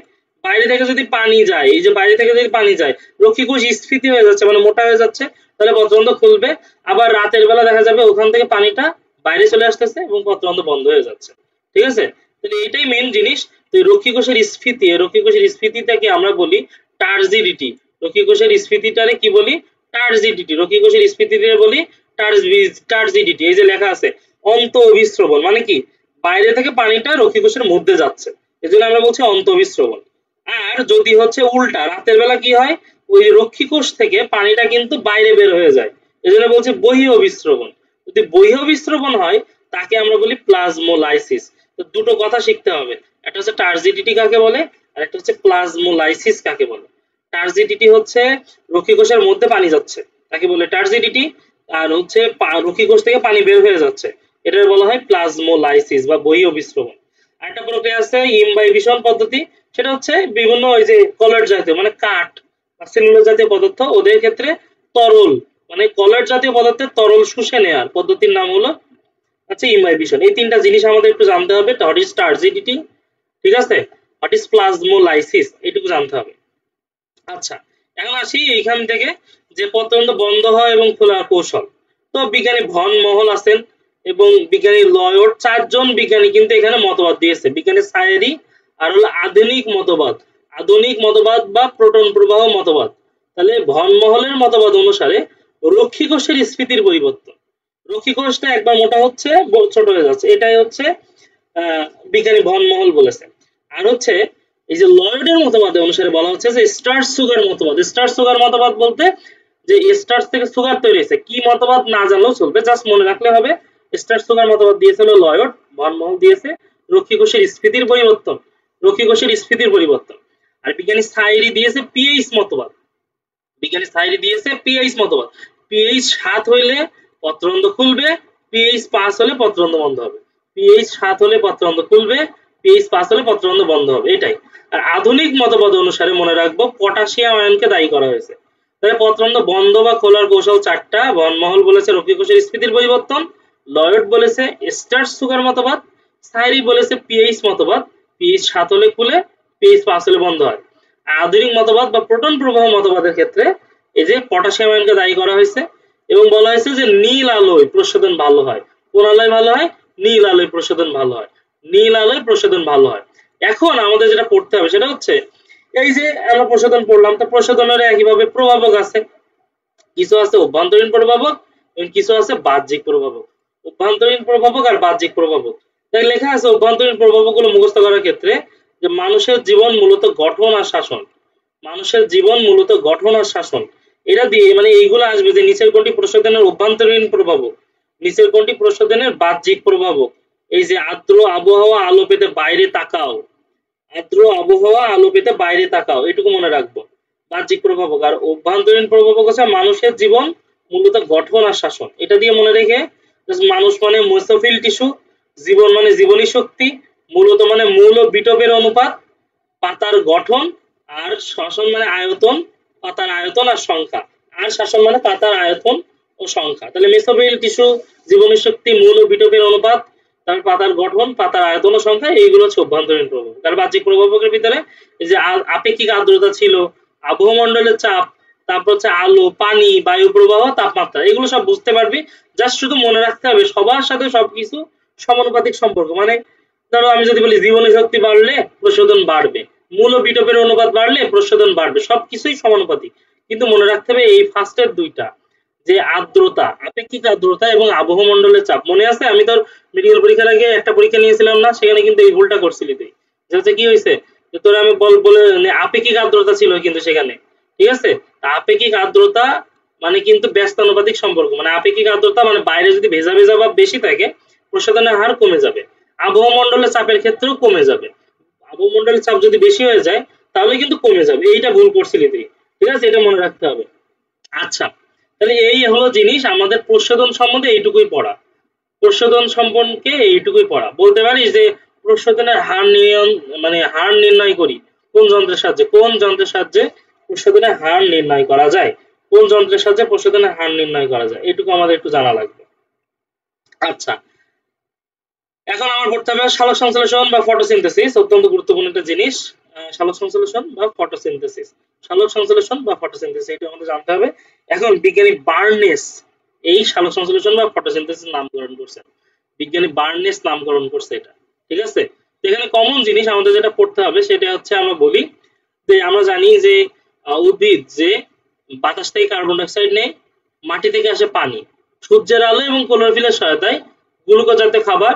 বাইরে থেকে যদি পানি যায়, এই যে বাইরে থেকে যদি পানি যায় রক্ষী কোষ স্ফীতি হয়ে যাচ্ছে মানে মোটা হয়ে যাচ্ছে, তাহলে পত্ররন্ধ্র খুলবে। আবার রাতের বেলা দেখা যাবে ওখান থেকে পানিটা বাইরে চলে আসতেছে এবং পত্ররন্ধ্র বন্ধ হয়ে যাচ্ছে। ঠিক আছে, তাহলে এটাই মেন জিনিস। তো রক্ষী কোষের স্ফীতি, রক্ষী কোষের স্ফীতিটাকে আমরা বলি টার্জিডিটি। রক্ষী কোষের স্ফীতিটারে কি বলি টার্জিডিটি, রক্ষী কোষের স্ফীতিটারে বলি টার্জিডিটি। এই যে লেখা আছে অন্ত অভিস্রবণ, মানে কি বাইরে থেকে পানিটা রক্ষী কোষের মধ্যে যাচ্ছে, এজন্য আমরা বলছি অন্ত অভিস্রবণ। আর যদি হচ্ছে উল্টা রাতের বেলা কি হয় ওই রক্ষী কোষ থেকে পানিটা কিন্তু বাইরে বের হয়ে যায়, এজন্য বলছি বহি অভিস্রবণ। যদি বহি অভিস্রবণ হয় তাকে আমরা বলি প্লাজমোলাইসিস। তো দুটো কথা শিখতে হবে, একটা হচ্ছে টার্জিডিটি কাকে বলে আর একটা হচ্ছে প্লাজমোলাইসিস কাকে বলে। টার্জিডিটি হচ্ছে রক্ষী কোষের মধ্যে পানি যাচ্ছে তাকে বলে টার্জিডিটি, আর হচ্ছে রক্ষী কোষ থেকে পানি বের হয়ে যাচ্ছে এটা বলা হয় প্লাজমোলাইসিস বা বহি অভিস্রবণ। আরেকটা প্রক্রিয়া আছে ইমবাইবিশন পদ্ধতি, সেটা হচ্ছে বিভিন্ন ওই যে কলার জাতীয় মানে কাঠ বা সেলুলোজ জাতীয় পদার্থ ওদের ক্ষেত্রে তরল মানে কলার জাতীয় পদার্থের তরল শুষে নেওয়ার পদ্ধতির নাম হলো আচ্ছা ইমবাইবিশন। এই তিনটা জিনিস আমাদের একটু জানতে হবে, হোয়াট ইজ টার্জিডিটি, ঠিক আছে, হোয়াট ইজ প্লাজমোলাইসিস, এইটুকু জানতে হবে। আচ্ছা এখন আসি এইখান থেকে যে পত্ররন্ধ্র বন্ধ হয় এবং খোলার কৌশল। তো বিজ্ঞানী ভন মহল আছেন এবং বিজ্ঞানী লয়ড, চারজন বিজ্ঞানী কিন্তু এখানে মতবাদ দিয়েছে। বিজ্ঞানী সায়েরি আর হলো আধুনিক মতবাদ বা প্রোটন প্রবাহ মতবাদ। তাহলে ভন মহলের মতবাদ অনুসারে রক্ষী কোষের স্ফীতির পরিবর্তন, রক্ষী কোষটা একবার মোটা হচ্ছে ছোট হয়ে যাচ্ছে, এটাই হচ্ছে বিজ্ঞানী ভন মহল বলেছে। আর হচ্ছে এই যে লয়েডের মতবাদ অনুসারে বলা হচ্ছে যে স্টার্চ সুগার মতবাদ। স্টার্চ সুগার মতবাদ বলতে যে স্টার্চ থেকে সুগার তৈরি হয়েছে, কি মতবাদ না জানলেও চলবে, জাস্ট মনে রাখলে হবে। স্টার্চ সুগার মতবাদ দিয়েছিল লয়েড, ভন মহল দিয়েছে রক্ষী কোষের স্ফীতির পরিবর্তন, রক্ষী কোষের স্ফীতির পরিবর্তন। আর বিজ্ঞানী সাইরি দিয়েছে পিএইচ মতবাদ, বিজ্ঞানী সাইরি দিয়েছে পিএইচ মতবাদ। পিএইচ 7 হইলে পত্ররন্ধ্র খুলবে, পিএইচ 5 হলে পত্ররন্ধ্র বন্ধ হবে, পিএইচ 7 হলে পত্ররন্ধ্র খুলবে, পিএইচ 5 হলে পত্ররন্ধ্র বন্ধ হবে, এটাই। আর আধুনিক মতবাদ অনুসারে মনে রাখবো পটাশিয়াম আয়নকে দায়ী করা হয়েছে। তাহলে পত্ররন্ধ্র বন্ধ বা খোলার কৌশল চারটা। ভন মহল বলেছে রক্ষী কোষের স্ফীতির পরিবর্তন, লয়েড বলেছে স্টার্চ সুগার মতবাদ, সাইরি বলেছে পিএইচ মতবাদ, পিএইচ 7 হলে খুলে, পিএইচ 5 হলে বন্ধ হয়। আধুনিক মতবাদ বা প্রোটন প্রবাহ মতবাদের ক্ষেত্রে এই যে পটাশিয়াম আয়নকে দায়ী করা হয়েছে এবং বলা হয়েছে যে নীল আলোয় প্রশোধন ভালো হয়। কোন আলোয় ভালো হয়? নীল আলোয় প্রশোধন ভালো হয়, নীল আলোয় প্রশোধন ভালো হয়। এখন আমাদের যেটা পড়তে হবে সেটা হচ্ছে এই যে আমরা প্রশোধন পড়লাম, তো প্রশোধনের একইভাবে প্রভাবক আছে, কিছু আছে অভ্যন্তরীণ প্রভাবক এবং কিছু আছে বাহ্যিক প্রভাবক। অভ্যন্তরীণ প্রভাবক আর বাহ্যিক প্রভাবক, তাই লেখা আছে অভ্যন্তরীণ প্রভাবকগুলো মুখস্থ করার ক্ষেত্রে যে মানুষের জীবন মূলত গঠন আর শাসন, মানুষের জীবন মূলত গঠন আর শাসন, এটা দিয়ে মানে এইগুলো আসবে যে নিচের কোনটি প্রশোধনের অভ্যন্তরীণ প্রভাবক, নিচের কোনটি প্রশোধনের বাহ্যিক প্রভাবক। এই যে আর্দ্র আবহাওয়া আলো পেতে বাইরে তাকাও, আর্দ্র আবহাওয়া আলো পেতে বাইরে তাকাও, এটুকু মনে রাখবো বাহ্যিক প্রভাবক। আর অভ্যন্তরীণ প্রভাবক হচ্ছে মানুষের জীবন মূলত গঠন আর শাসন, এটা দিয়ে মনে রেখে মানুষ মানে মেসোফিল টিস্যু, জীবন মানে জীবনী শক্তি, মূলত মানে মূল ও বিটপের অনুপাত, পাতার গঠন, আর শাসন মানে আয়তন, পাতার আয়তন আর সংখ্যা, আর শাসন মানে পাতার আয়তন ও সংখ্যা। তাহলে মেসোফিল টিস্যু, জীবনী শক্তি, মূল ও বিটপের অনুপাত, তারপর পাতার গঠন, পাতার আয়তন ও সংখ্যা, এইগুলো হচ্ছে অভ্যন্তরীণ প্রভাব। তার বাহ্যিক প্রভাবকের ভিতরে এই যে আপেক্ষিক আর্দ্রতা ছিল, আবহমণ্ডলের চাপ, তারপর হচ্ছে আলো, পানি, বায়ু প্রবাহ, তাপমাত্রা, এগুলো সব বুঝতে পারবি। জাস্ট শুধু মনে রাখতে হবে সবার সাথে সবকিছু সমানুপাতিক সম্পর্ক। মানে ধরো আমি যদি বলি জীবনী শক্তি বাড়লে প্রশোধন বাড়বে, মূল ও বিটপের অনুপাত বাড়লে প্রশোধন বাড়বে, সবকিছুই সমানুপাতিক। কিন্তু মনে রাখতে হবে এই ফার্স্টের দুইটা, যে আর্দ্রতা, আপেক্ষিক আর্দ্রতা এবং আবহমণ্ডলের চাপ। মনে আছে আমি তোর মেডিকেল পরীক্ষার আগে একটা পরীক্ষা নিয়েছিলাম না, সেখানে কিন্তু এই ভুলটা করছিলি তুই। যে হচ্ছে কি হয়েছে, যে তোর আমি বলে আপেক্ষিক আর্দ্রতা ছিল কিন্তু সেখানে, ঠিক আছে। আপেক্ষিক আর্দ্রতা মানে কিন্তু ব্যস্তানুপাতিক সম্পর্ক, মানে আপেক্ষিক আর্দ্রতা মানে বাইরে যদি ভেজা ভেজা ভাব বেশি থাকে প্রশোধনের হার কমে যাবে, আবহমণ্ডলের চাপের ক্ষেত্রেও কমে যাবে। আবহমণ্ডলের চাপ যদি বেশি হয়ে যায় তাহলে কিন্তু কমে যাবে, এইটা ভুল করছিলি তুই, ঠিক আছে, এটা মনে রাখতে হবে। আচ্ছা, তাহলে এই হলো জিনিস, আমাদের প্রশোধন সম্বন্ধে এইটুকুই পড়া, প্রশোধন সম্পর্কে এইটুকুই পড়া। বলতে পারিস যে প্রশোধনের হার মানে হার নির্ণয় করি কোন যন্ত্রের সাহায্যে, কোন যন্ত্রের সাহায্যে প্রশোধনের হার নির্ণয় করা যায়, কোন যন্ত্রের সাহায্যে প্রশোধনের হার নির্ণয় করা যায়, এটুকু আমাদের একটু জানা লাগবে। আচ্ছা, এখন আমার পড়তে হবে সালোক সংশ্লেষণ বা ফটোসিনথেসিস, অত্যন্ত গুরুত্বপূর্ণ একটা জিনিস। সালোক সংশ্লেষণ বা ফটোসিনথেসিস, সালোক সংশ্লেষণ বা ফটোসিনথেসিস, এটা আমাদের জানতে হবে। এখন বিজ্ঞানী বার্নেস এই সালোক সংশ্লেষণ বা ফটোসিনথেসিস নামকরণ করছে, বিজ্ঞানী বার্নেস নামকরণ করছে এটা, ঠিক আছে। তো এখানে কমন জিনিস আমাদের যেটা পড়তে হবে সেটা হচ্ছে, আমরা বলি যে আমরা জানি যে উদ্ভিদ যে বাতাস থেকে কার্বন ডাইঅক্সাইড নেয়, মাটি থেকে আসে পানি, সূর্যের আলো এবং ক্লোরোফিলের সহায়তায় গ্লুকোজ জাতীয় খাবার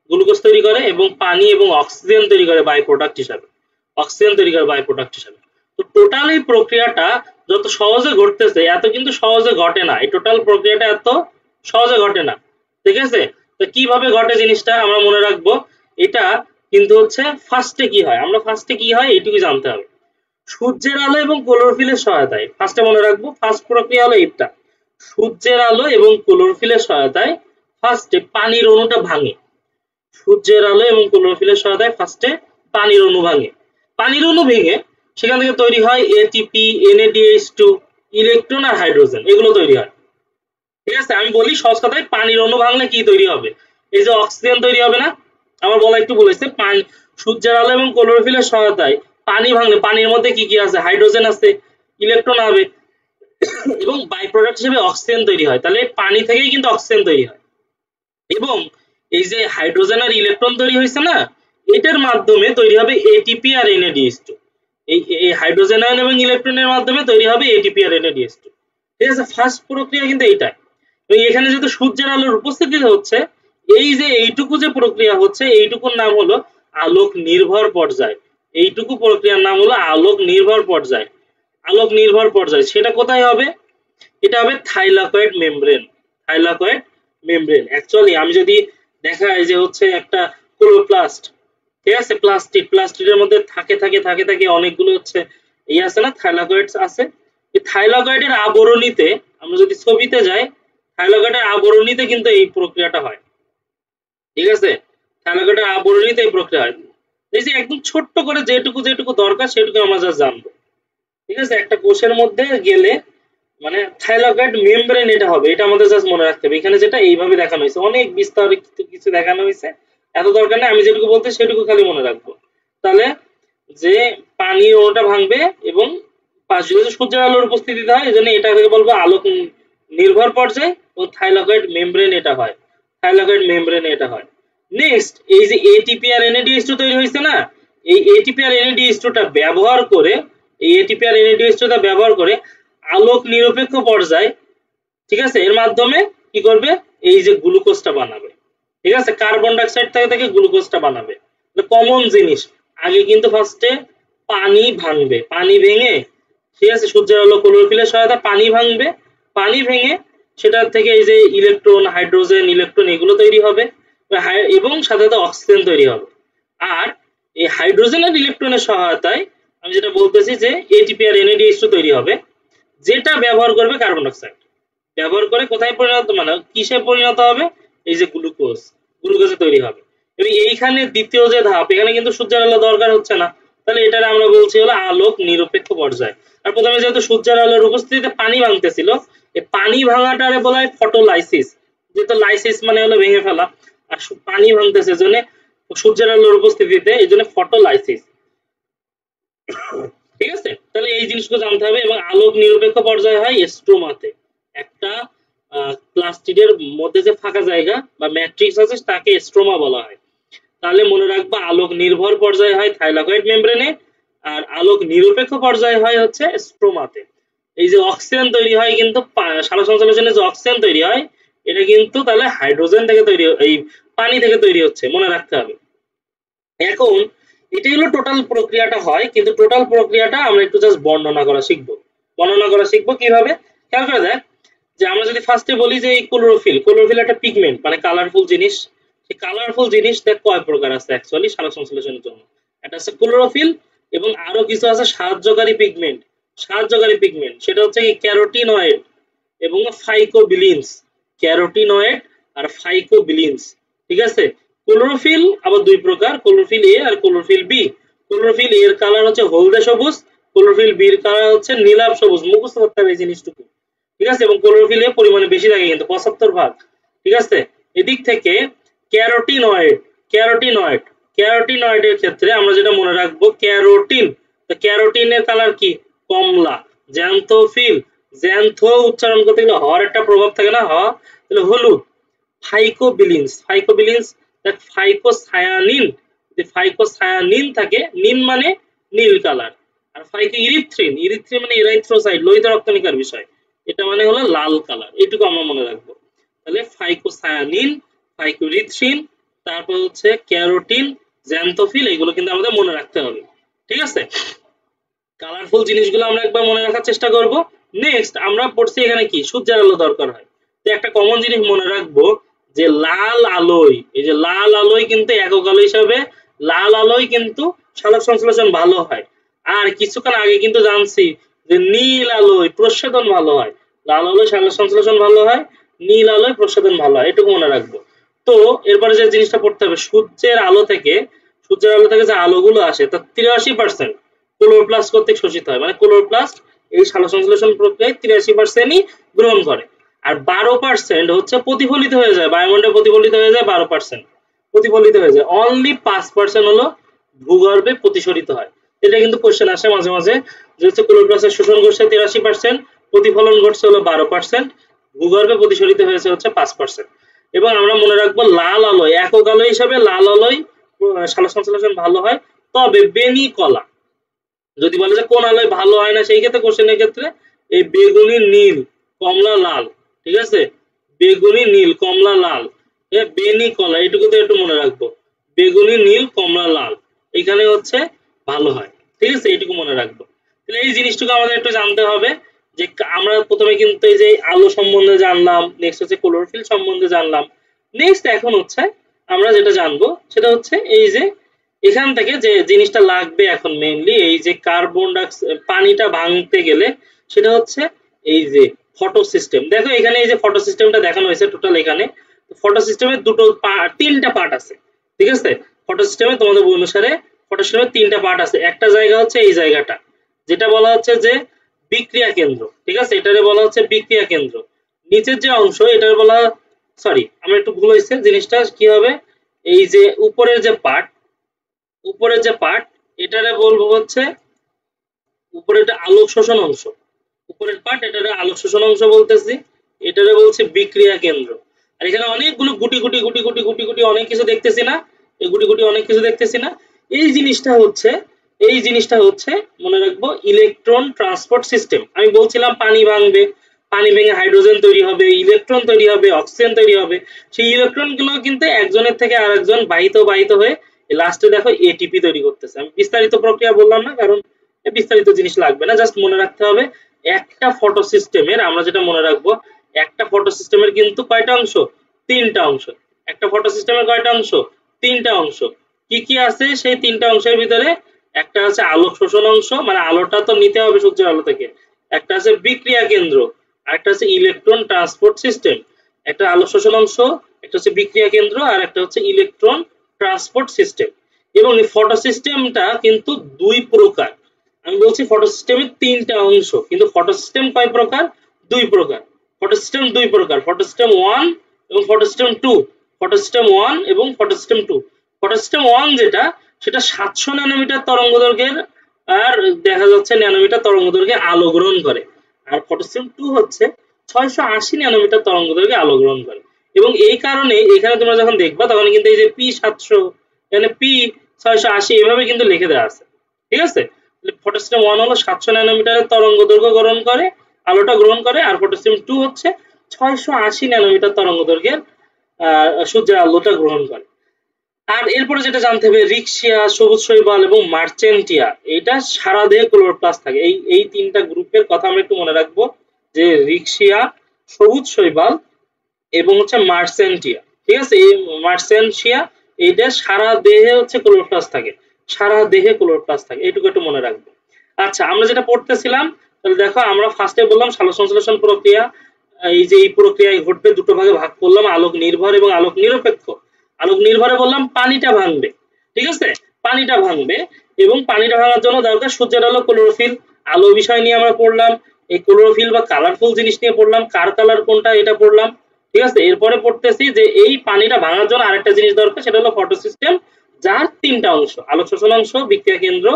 গ্লুকোজ তৈরি করে এবং পানি এবং অক্সিজেন তৈরি করে বাই প্রোডাক্ট হিসাবে, অক্সিজেন তৈরি করে বাই প্রোডাক্ট হিসাবে। তো টোটাল এই প্রক্রিয়াটা যত সহজে ঘটতেছে এত কিন্তু সহজে ঘটে না, এই টোটাল প্রক্রিয়াটা এত সহজে ঘটে না, ঠিক আছে। তো কিভাবে ঘটে জিনিসটা আমরা মনে রাখবো, এটা কিন্তু হচ্ছে ফার্স্টে কি হয়, আমরা ফার্স্টে কি হয় এইটুকু জানতে হবে। সূর্যের আলো এবং ক্লোরোফিলের সহায়তায়, ফার্স্টে মনে রাখবো ফার্স্ট প্রক্রিয়া হলো এটা, সূর্যের আলো এবং ক্লোরোফিলের সহায়তায় ফার্স্টে পানির অণুটা ভাঙে, সূর্যের আলো এবং ক্লোরোফিলের সহায়তায় ফার্স্টে পানির অণু ভাঙে, পানির অণু ভেঙে সেখান থেকে তৈরি হয় এটিপি, NADH2, ইলেকট্রন আর হাইড্রোজেন, এগুলো তৈরি হয়, ঠিক আছে। আমি বলি সহজ কথায়, পানির অণু ভাঙলে কি তৈরি হবে, এই যে অক্সিজেন তৈরি হবে না, আমার বলা একটু বলেছে, সূর্যের আলো এবং ক্লোরোফিলের সহায়তায় পানি ভাঙলে পানির মধ্যে কি কি আছে, হাইড্রোজেন আছে, ইলেকট্রন হবে এবং বাই প্রোডাক্ট হিসেবে অক্সিজেন তৈরি হয়। তাহলে পানি থেকেই কিন্তু অক্সিজেন তৈরি হয়, এবং এই যে হাইড্রোজেন আর ইলেকট্রন তৈরি হয়েছে না, এটার মাধ্যমে তৈরি হবে এটিপি আর NADH2, এই হাইড্রোজেন আয়ন এবং ইলেকট্রনের মাধ্যমে তৈরি হবে এটিপি আর NADH2, ঠিক আছে। ফার্স্ট প্রক্রিয়া কিন্তু এইটাই। এবং এখানে যেহেতু সূর্যের আলোর উপস্থিতি হচ্ছে, এই যে এইটুকু যে প্রক্রিয়া হচ্ছে এইটুকুর নাম হলো আলোক নির্ভর পর্যায়, এইটুকু প্রক্রিয়ার নাম হলো আলোক নির্ভর পর্যায়, আলোক নির্ভর পর্যায়। সেটা কোথায় হবে, এটা হবে thylakoid membrane, thylakoid membrane. Actually আমি যদি দেখাই যে হচ্ছে একটা ক্লোরোপ্লাস্ট, ঠিক আছে, প্লাস্টিকের মধ্যে থাকে অনেকগুলো হচ্ছে এই আছে না, থাইলাকয়েডস আছে। এই থাইলাকয়েডের আবরণীতে আমরা যদি ছবিতে যাই, থাইলাকয়েডের আবরণীতে কিন্তু এই প্রক্রিয়াটা হয়, ঠিক আছে, থাইলাকয়েডের আবরণীতে এই প্রক্রিয়া হয়। এই যে একদম ছোট্ট করে যেটুকু দরকার সেটুকু আমরা যা জানবো, ঠিক আছে। একটা কোষের মধ্যে গেলে মানে থাইলাকয়েড মেমব্রেন এটা হবে, এটা আমাদের জাস্ট মনে রাখতে হবে। এখানে যেটা এইভাবে দেখানো হয়েছে, অনেক বিস্তারিত কিছু দেখানো হয়েছে, এত দরকার নেই, আমি যেটুকু বলতে সেটুকু খালি মনে রাখবো। তাহলে যে পানি অণুটা ভাঙবে এবং সূর্যের আলোর উপস্থিতিতে হয়, এজন্য এটাকে বলবো আলোক নির্ভর পর্যায়, ও থাইলাকয়েড মেমব্রেন এটা হয়, থাইলাকয়েড মেমব্রেন এটা হয়। নেক্সট এই যে এটিপি আর NADH2 তৈরি হয়েছে না, এই এটিপি আর NADH2 টা ব্যবহার করে, এই এটিপি আর NADH2 টা ব্যবহার করে আলোক নিরপেক্ষ পর্যায়, ঠিক আছে, এর মাধ্যমে কি করবে, এই যে গ্লুকোজটা বানাবে, ঠিক আছে, কার্বন ডাইঅক্সাইড থেকে গ্লুকোজটা বানাবে। কমন জিনিস, আগে কিন্তু ফার্স্টে পানি ভাঙবে, পানি ভেঙে, ঠিক আছে, সূর্যের আলো ক্লোরোফিলের সহায়তায় পানি ভাঙবে, পানি ভেঙে সেটার থেকে এই যে ইলেকট্রন, হাইড্রোজেন, ইলেকট্রন এগুলো তৈরি হবে এবং সাথে সাথে অক্সিজেন তৈরি হবে। আর এই হাইড্রোজেন আর ইলেকট্রনের সহায়তায় আমি যেটা বলতেছি যে এটিপি আর NADH2 তৈরি হবে, যেটা ব্যবহার করবে কার্বন ডাইঅক্সাইড, ব্যবহার করে কোথায় পরিণত, মানে কিসে পরিণত হবে, এই যে গ্লুকোজে তৈরি হবে। এবং এইখানে দ্বিতীয় যে ধাপ, এখানে কিন্তু সূর্যের আলো দরকার হচ্ছে না, তাহলে এটা আমরা বলছি হলো আলোক নিরপেক্ষ পর্যায়। আর প্রথমে যেহেতু সূর্যের আলোর উপস্থিতিতে পানি ভাঙতেছিল, এই পানি ভাঙাটারে বলা হয় ফটোলাইসিস, যেহেতু লাইসিস মানে হলো ভেঙে ফেলা, আর পানি ভাঙতেছে এজন্য সূর্যের আলোর উপস্থিতিতে, এই জন্য ফটোলাইসিস। ঠিক আছে, তাহলে এই জিনিসগুলো জানতে হবে। এবং আলোক নিরপেক্ষ পর্যায়ে হয় স্ট্রোমাতে। একটা প্লাস্টিডের মধ্যে যে ফাঁকা জায়গা বা ম্যাট্রিক্স আছে তাকে স্ট্রোমা বলা হয়। তাহলে মনে রাখবা আলোক নির্ভর পর্যায়ে হয় থাইলাকয়েড মেমব্রেনে, আর আলোক নিরপেক্ষ পর্যায়ে হয় হচ্ছে স্ট্রোমাতে। এই যে অক্সিজেন তৈরি হয় কিন্তু সালোকসংশ্লেষণে যে অক্সিজেন তৈরি হয় এটা কিন্তু তাহলে হাইড্রোজেন থেকে তৈরি, এই পানি থেকে তৈরি হচ্ছে, মনে রাখতে হবে। এখন এটাই হলো টোটাল প্রক্রিয়াটা হয়, কিন্তু টোটাল প্রক্রিয়াটা আমরা একটু জাস্ট বর্ণনা করা শিখবো। বর্ণনা করা শিখবো কিভাবে, খেয়াল করে দেখ যে আমরা যদি ফার্স্টে বলি যে এই ক্লোরোফিল, ক্লোরোফিল একটা পিগমেন্ট মানে কালারফুল জিনিস। সেই কালারফুল জিনিস দেখ কয় প্রকার আছে অ্যাকচুয়ালি সালোক সংশ্লেষণের জন্য। একটা আছে ক্লোরোফিল এবং আরো কিছু আছে সাহায্যকারী পিগমেন্ট। সাহায্যকারী পিগমেন্ট সেটা হচ্ছে কি ক্যারোটিনয়েড এবং ফাইকোবিলিনস। ক্যারোটিনয়েড আর ফাইকোবিলিনস, ঠিক আছে। ক্লোরোফিল আবার দুই প্রকার, ক্লোরোফিল এ আর ক্লোরোফিল বি। ক্লোরোফিল এর কালার হচ্ছে হলদে সবুজ, ক্লোরোফিল বির কালার হচ্ছে নীলাভ সবুজ। মুখস্থ করতে হবে এই জিনিসটুকু, ঠিক আছে। এবং ক্লোরোফিল এ পরিমাণে বেশি থাকে কিন্তু 75 ভাগ, ঠিক আছে। এদিক থেকে ক্যারোটিনয়েড, ক্যারোটিনয়েড ক্যারোটিনয়েডের ক্ষেত্রে আমরা যেটা মনে রাখবো ক্যারোটিন, তো ক্যারোটিনের কালার কি কমলা। জ্যান্থোফিল, জ্যান্থো উচ্চারণ করতে গেলে হর একটা প্রভাব থাকে না, হ তাহলে হলুদ। ফাইকোবিলিনস, ফাইকোবিলিনস দেখ ফাইকোসায়ানিন, যদি ফাইকোসায়ানিন থাকে, নিন মানে নীল কালার। আর ফাইকো ইরিথ্রিন, ইরিথ্রিন মানে এরাইথ্রোসাইট, লোহিত রক্তনিকার বিষয়, এটা মানে হলো লাল কালার। এটুকু আমরা মনে রাখবো। তাহলে ফাইকোসায়ানিন, ফাইকোইরিথ্রিন, তারপর হচ্ছে ক্যারোটিন, জ্যান্থোফিল, এগুলো কিন্তু আমাদের মনে রাখতে হবে, ঠিক আছে। কালারফুল জিনিসগুলো আমরা একবার মনে রাখার চেষ্টা করব। নেক্সট আমরা পড়ছি এখানে কি সূর্যের আলো দরকার হয়। তো একটা কমন জিনিস মনে রাখবো যে লাল আলোয়, এই যে লাল আলোয় কিন্তু একক আলো হিসাবে লাল আলোয় কিন্তু সালোক সংশ্লেষণ ভালো হয়। আর কিছুক্ষণ আগে কিন্তু জানছি যে নীল আলোয় প্রস্বেদন ভালো হয়। লাল আলোয় সালোক সংশ্লেষণ ভালো হয়, নীল আলোয় প্রস্বেদন ভালো হয়, এটুকু মনে রাখবো। তো এরপরে যে জিনিসটা পড়তে হবে, সূর্যের আলো থেকে যে আলোগুলো আসে তার 83% ক্লোরোপ্লাস্ট কর্তৃক শোষিত হয়। মানে ক্লোরোপ্লাস্ট এই সালোকসংশ্লেষণ প্রক্রিয়ায় 83%ই গ্রহণ করে। আর 12% হচ্ছে প্রতিফলিত হয়ে যায়, বায়ুমণ্ডলে প্রতিফলিত হয়ে যায় 12%, প্রতিফলিত হয়ে যায়। অনলি 5% হলো ভূগর্ভে প্রতিসরিত হয়। এটা কিন্তু কোশ্চেন আসে মাঝে মাঝে যে হচ্ছে ক্লোরোপ্লাস্টের শোষণ করছে 83%, প্রতিফলন ঘটছে হলো 12%, ভূগর্ভে প্রতিসরিত হয়েছে হচ্ছে 5%। এবং আমরা মনে রাখবো লাল আলোয়, একক আলো হিসাবে লাল আলোয় সালোক সংশ্লেষণ ভালো হয়। তবে বেনি কলা, যদি বলে যে কোন আলোয় ভালো হয় না, সেই ক্ষেত্রে কোশ্চেনের ক্ষেত্রে এই বেগুনি, নীল, কমলা, লাল, ঠিক আছে। বেগুনি, নীল, কমলা, লাল, বেনি কলা, এটুকু তো একটু মনে রাখবো। বেগুনি, নীল, কমলা, লাল, এখানে হচ্ছে ভালো হয়, ঠিক আছে, এইটুকু মনে রাখবো। তাহলে এই জিনিসটুকু আমাদের একটু জানতে হবে যে আমরা প্রথমে কিন্তু এই যে আলো সম্বন্ধে জানলাম, নেক্সট হচ্ছে ক্লোরোফিল সম্বন্ধে জানলাম। নেক্সট এখন হচ্ছে আমরা যেটা জানবো সেটা হচ্ছে এই যে এখান থেকে যে জিনিসটা লাগবে এখন মেইনলি, এই যে কার্বন ডাইঅক্সাইড পানিটা ভাঙতে গেলে সেটা হচ্ছে এই যে ফটো সিস্টেম। দেখো এখানে এই যে ফটো সিস্টেমটা দেখানো হয়েছে টোটাল। এখানে ফটো সিস্টেমের তিনটা পার্ট আছে, ঠিক আছে। ফটো সিস্টেমে তোমাদের অনুসারে ফটো সিস্টেমের তিনটা পার্ট আছে। একটা জায়গা হচ্ছে এই জায়গাটা, যেটা বলা হচ্ছে যে বিক্রিয়া কেন্দ্র, ঠিক আছে, এটারে বলা হচ্ছে বিক্রিয়া কেন্দ্র। নিচের যে অংশ এটার বলা, সরি আমার একটু ভুল হয়েছে, জিনিসটা কি হবে, এই যে উপরের যে পার্ট, উপরের যে পার্ট এটারে বলবো হচ্ছে উপরে একটা আলোক শোষণ অংশ। উপরের পার্ট এটারে আলোক শোষণ অংশ বলতেছি, এটারে বলছে বিক্রিয়া কেন্দ্র। আর এখানে অনেকগুলো গুটি গুটি গুটি গুটি গুটি গুটি অনেক কিছু দেখতেছি না, এই গুটি গুটি অনেক কিছু দেখতেছি না। এই জিনিসটা হচ্ছে মনে রাখবো ইলেকট্রন ট্রান্সপোর্ট সিস্টেম। আমি বলছিলাম পানি ভাঙবে, পানি ভেঙে হাইড্রোজেন তৈরি হবে, ইলেকট্রন তৈরি হবে, অক্সিজেন তৈরি হবে। সেই ইলেকট্রন গুলো কিন্তু একজনের থেকে আরেকজন বাহিত হয়ে লাস্টে দেখো এটিপি তৈরি করতেছে। আমি বিস্তারিত প্রক্রিয়া বললাম না, কারণ বিস্তারিত জিনিস লাগবে না, জাস্ট মনে রাখতে হবে একটা ফটো সিস্টেমের, আমরা যেটা মনে রাখবো একটা ফটো সিস্টেমের কিন্তু কয়টা অংশ, তিনটা অংশ। একটা ফটো সিস্টেমের কয়টা অংশ, তিনটা অংশ। কি কি আছে সেই তিনটা অংশের ভিতরে? একটা আছে আলোক শোষণ অংশ, মানে আলোটা তো নিতে হবে সূর্যের আলো থেকে। একটা আছে বিক্রিয়া কেন্দ্র, আরেকটা আছে ইলেকট্রন ট্রান্সপোর্ট সিস্টেম। একটা আলোক শোষণ অংশ, একটা হচ্ছে বিক্রিয়া কেন্দ্র, আর একটা হচ্ছে ইলেকট্রন ট্রান্সপোর্ট সিস্টেম। এবং এই ফটো সিস্টেমটা কিন্তু দুই প্রকার। আমি বলছি ফটো সিস্টেমের তিনটা অংশ, কিন্তু ফটো সিস্টেম কয় প্রকার? দুই প্রকার। ফটো সিস্টেম দুই প্রকার, ফটো সিস্টেম 1 এবং ফটো সিস্টেম 2। ফটোসিস্টেম 1 এবং ফটোসিস্টেম 2। ফটোসিস্টেম 1 যেটা সেটা 700 ন্যানোমিটার তরঙ্গদৈর্ঘ্যের আর দেখা যাচ্ছে ন্যানোমিটার তরঙ্গদৈর্ঘ্যে আলো গ্রহণ করে, আর ফটোসিস্টেম 2 হচ্ছে 680 ন্যানোমিটার তরঙ্গদৈর্ঘ্যে আলো গ্রহণ করে। এবং এই কারণে এখানে তোমরা যখন দেখবা তখন কিন্তু এই যে P700 এখানে P680 এভাবে কিন্তু লিখে দেওয়া আছে, ঠিক আছে। তাহলে ফটোসিস্টেম 1 হলো 700 ন্যানোমিটারের তরঙ্গদৈর্ঘ্য গ্রহণ করে, আলোটা গ্রহণ করে, আর ফটোসিস্টেম 2 হচ্ছে 680 ন্যানোমিটার তরঙ্গদৈর্ঘ্যের সূর্যের আলোটা গ্রহণ করে। আর এরপরে যেটা জানতে হবে, রিক্সিয়া, সবুজ শৈবাল এবং মার্চেন্টিয়া, এটা সারা দেহে ক্লোরোপ্লাস্ট থাকে। এই তিনটা গ্রুপের কথা আমরা একটু মনে রাখবো, যে রিক্সিয়া, সবুজ শৈবাল এবং হচ্ছে মার্চেন্টিয়া, ঠিক আছে। এই মার্চেন্টিয়া এইটা সারা দেহে হচ্ছে ক্লোরোপ্লাস্ট থাকে, সারা দেহে ক্লোরোপ্লাস্ট থাকে, এইটুকু একটু মনে রাখবো। আচ্ছা, আমরা যেটা পড়তেছিলাম, তাহলে দেখো আমরা ফার্স্টে বললাম সালোকসংশ্লেষণ প্রক্রিয়া, এই যে এই প্রক্রিয়ায় ঘটবে দুটো ভাগে ভাগ করলাম, আলোক নির্ভর এবং আলোক নিরপেক্ষ। আলোক নির্ভরে বললাম পানিটা ভাঙবে, ঠিক আছে, পানিটা ভাঙবে, এবং পানিটা ভাঙার জন্য দরকার সূর্যের আলো, ক্লোরোফিল। আলো বিষয় নিয়ে আমরা পড়লাম, এই ক্লোরোফিল বা কালারফুল জিনিস নিয়ে পড়লাম, কার কালার কোনটা এটা পড়লাম, ঠিক আছে। এরপরে পড়তেছি যে এই পানিটা ভাঙার জন্য আরেকটা জিনিস দরকার, সেটা হলো ফটোসিস্টেম, যার তিনটা অংশ, আলোক শোষণ অংশ, বিক্রিয়া কেন্দ্র